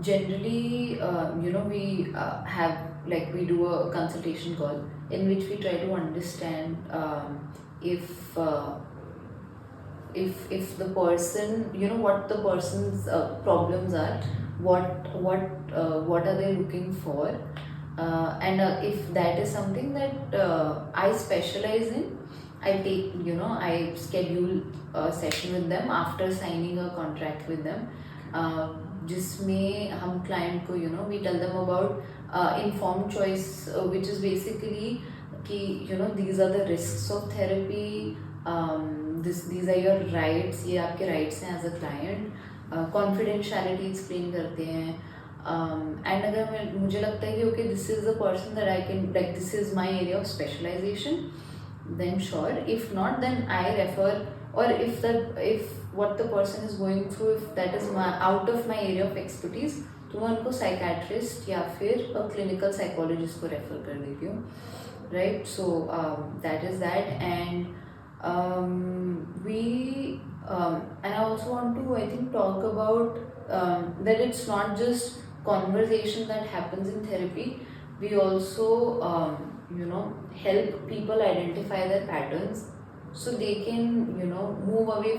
Speaker 2: generally, you know, we have, like, we do a consultation call in which we try to understand if the person, you know, what the person's problems are, what are they looking for, and if that is something that I specialize in, I schedule a session with them after signing a contract with them, जिसमें हम client को, you know, we tell them about informed choice, which is basically कि, you know, these are the risks of therapy, these are your rights, ये आपके rights हैं as a client, confidentiality explain करते हैं, and अगर मुझे लगता है कि okay, this is the person that I can, like, this is my area of specialization, then sure. If not, then I refer, or if what the person is going through, if that is out of my area of expertise, तो मैं उनको psychiatrist या फिर a clinical psychologist को refer कर देती हूँ, right? So that is that, and and I also want to, I think, talk about that it's not just conversation that happens in therapy. We also you know, help people identify their patterns so they can, you know, move away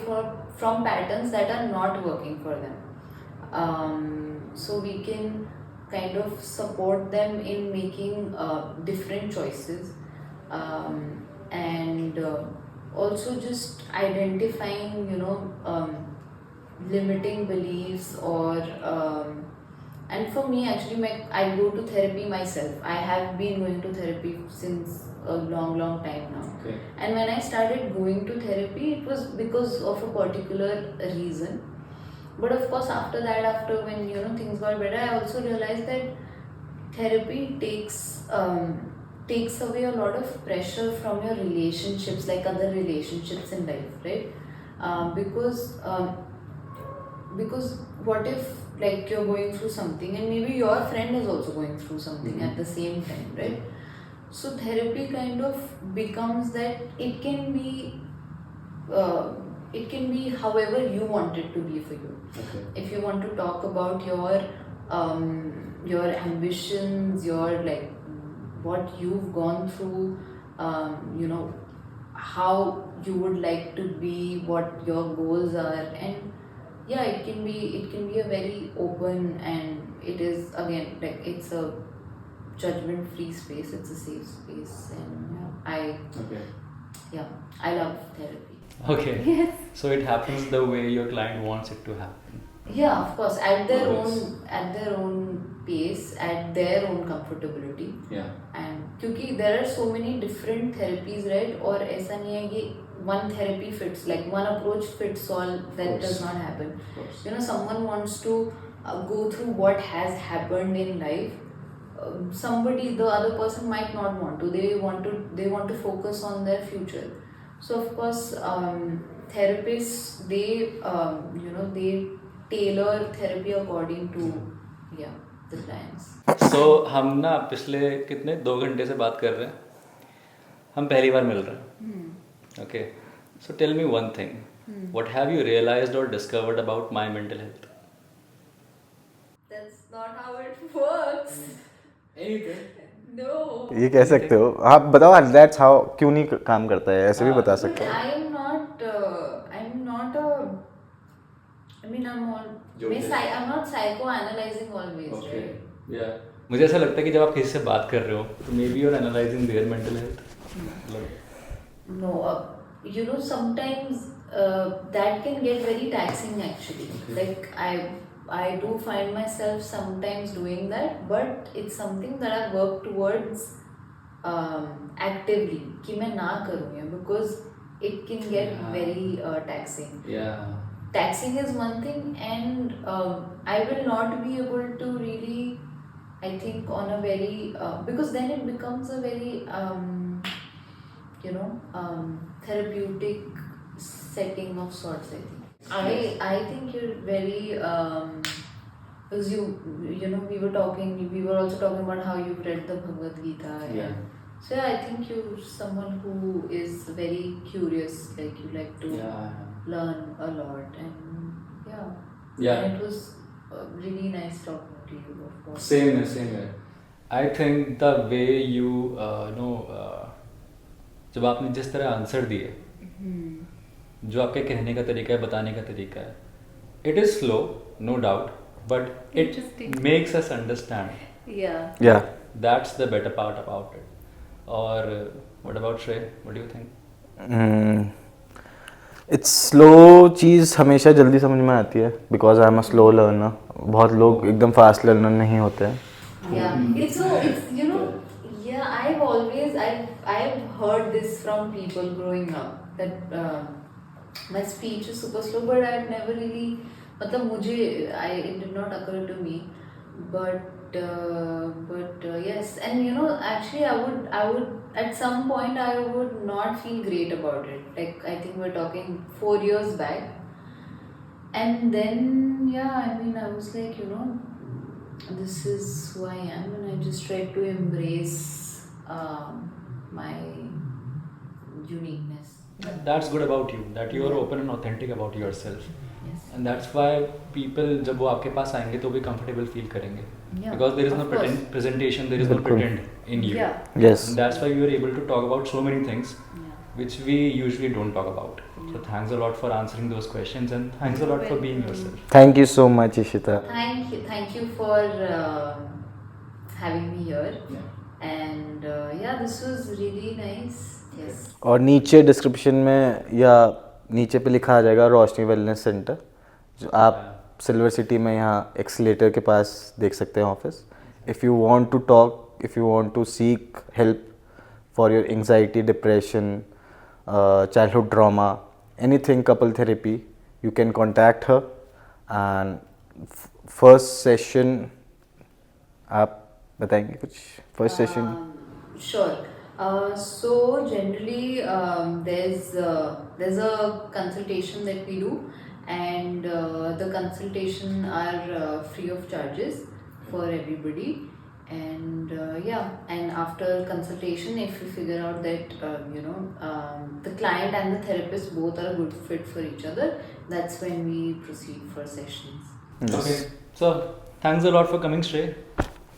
Speaker 2: from patterns that are not working for them. So we can kind of support them in making different choices, and also just identifying, you know, limiting beliefs, or and for me, actually, I go to therapy myself. I have been going to therapy since a long time now.
Speaker 3: Okay.
Speaker 2: And when I started going to therapy, it was because of a particular reason. But of course, after that, after when, you know, things got better, I also realized that therapy takes away a lot of pressure from your relationships, like other relationships in life, right? Because what if, like, you're going through something and maybe your friend is also going through something at the same time, right? So therapy kind of becomes that it can be however you want it to be for you.
Speaker 3: Okay.
Speaker 2: If you want to talk about your ambitions, your, like, what you've gone through, you know, how you would like to be, what your goals are, and yeah, it can be a very open, and it is, again, like, it's a judgment free space, it's a safe space, and I love therapy.
Speaker 3: Okay.
Speaker 2: Yes.
Speaker 3: So it happens the way your client wants it to happen.
Speaker 2: Yeah, of course, at their
Speaker 3: Always.
Speaker 2: own pace, at their own comfortability.
Speaker 3: Yeah.
Speaker 2: And क्योंकि there are so many different therapies, right? और ऐसा नहीं है कि one therapy fits, like one approach fits all. That does not happen. You know, someone wants to go through what has happened in life. The other person might not want to. They want to focus on their future. So of course, therapists, they they tailor therapy according to the clients.
Speaker 3: So हम ना पिछले कितने 2 घंटे से बात कर रहे हैं, हम पहली बार मिल रहे हैं. Okay, so tell me one thing. What have you realized or discovered about my mental health?
Speaker 2: That's not how it works.
Speaker 3: Anything.
Speaker 2: No.
Speaker 1: ये कह सकते हो आप, बताओ दैट्स हाउ, क्यों नहीं काम करता है, ऐसे भी बता सकते हो.
Speaker 2: I'm not I'm not psychoanalyzing always,
Speaker 3: Okay.
Speaker 2: right?
Speaker 3: Yeah. मुझे ऐसा लगता है कि जब आप किसी से बात कर रहे हो तो maybe you are analysing their mental health.
Speaker 2: No, you know, sometimes that can get very taxing actually. Like I do find myself sometimes doing that, but it's something that I work towards actively कि मैं ना करूँ ये, because it can get very taxing.
Speaker 3: Yeah.
Speaker 2: Taxing is one thing, and I will not be able to really, I think, on a very because then it becomes a very therapeutic setting of sorts. I think you're very because we were also talking about how you've read the Bhagavad Gita.
Speaker 3: Yeah.
Speaker 2: So yeah, I think you're someone who is very curious, like you like to learn a lot, and
Speaker 3: Yeah.
Speaker 2: and it was really nice talking to you, of course.
Speaker 3: Same here. I think the way you जब आपने जिस तरह answer दिए, जो आपके कहने का तरीका है, बताने का तरीका है, it is slow, no doubt, but it makes us understand.
Speaker 1: Yeah.
Speaker 3: That's the better part about it. और what about Shrey, what do you think?
Speaker 1: It's slow चीज़ हमेशा जल्दी समझ में आती है, because I am a slow learner. बहुत लोग एकदम फास्ट लर्नर नहीं होते हैं.
Speaker 2: I've heard this from people growing up that my speech is super slow, but I've never really, it did not occur to me, but yes, and actually I would at some point I would not feel great about it. Like, I think we're talking 4 years back, and then I was like, this is who I am, and I just tried to embrace my uniqueness.
Speaker 3: That's good about you, that you are open and authentic about yourself.
Speaker 2: Yes.
Speaker 3: And that's why people जब वो आपके पास आएंगे तो भी comfortable feel करेंगे.
Speaker 2: Yeah,
Speaker 3: Because there is no
Speaker 2: of course.
Speaker 3: presentation, there is no
Speaker 1: बिल्कुल.
Speaker 3: pretend in you.
Speaker 2: Yeah.
Speaker 1: Yes.
Speaker 3: And that's why you are able to talk about so many things
Speaker 2: Yeah.
Speaker 3: which we usually don't talk about. So thanks a lot for answering those questions, and thanks a lot for being yourself.
Speaker 1: Thank you so much, Ishita.
Speaker 2: Thank you for having me here.
Speaker 3: Yeah.
Speaker 2: And this was really nice. Yes.
Speaker 1: और नीचे description में या नीचे पे लिखा आ जाएगा रोशनी wellness centre, जो आप सिल्वर सिटी में यहाँ एक्सीलेटर के पास देख सकते हैं office. If you want to talk, if you want to seek help for your anxiety, depression, childhood trauma, anything, couple therapy, you can contact her. And first session आप बताएंगे कुछ? First session
Speaker 2: Sure. So generally, there's a consultation that we do, and the consultation are free of charges for everybody. And and after consultation, if we figure out that the client and the therapist both are a good fit for each other, that's when we proceed for sessions.
Speaker 3: Okay. So thanks a lot for coming, Shrey.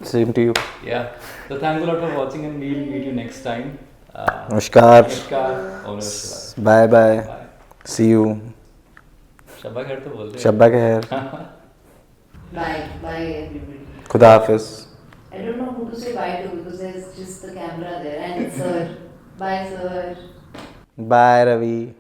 Speaker 1: Same to you.
Speaker 3: Yeah. So thanks a lot for watching, and we'll meet you next time.
Speaker 1: नमस्कार.
Speaker 3: नमस्कार. Om Namah Shivaya.
Speaker 1: Bye bye.
Speaker 3: Bye.
Speaker 1: See you.
Speaker 3: शब्बा खैर तो बोल रहे हैं.
Speaker 1: शब्बा खैर.
Speaker 2: Bye everybody.
Speaker 1: खुदा हाफिज.
Speaker 2: I don't know who to say bye to because there's just the camera there, and sir. Bye sir.
Speaker 1: Bye Ravi.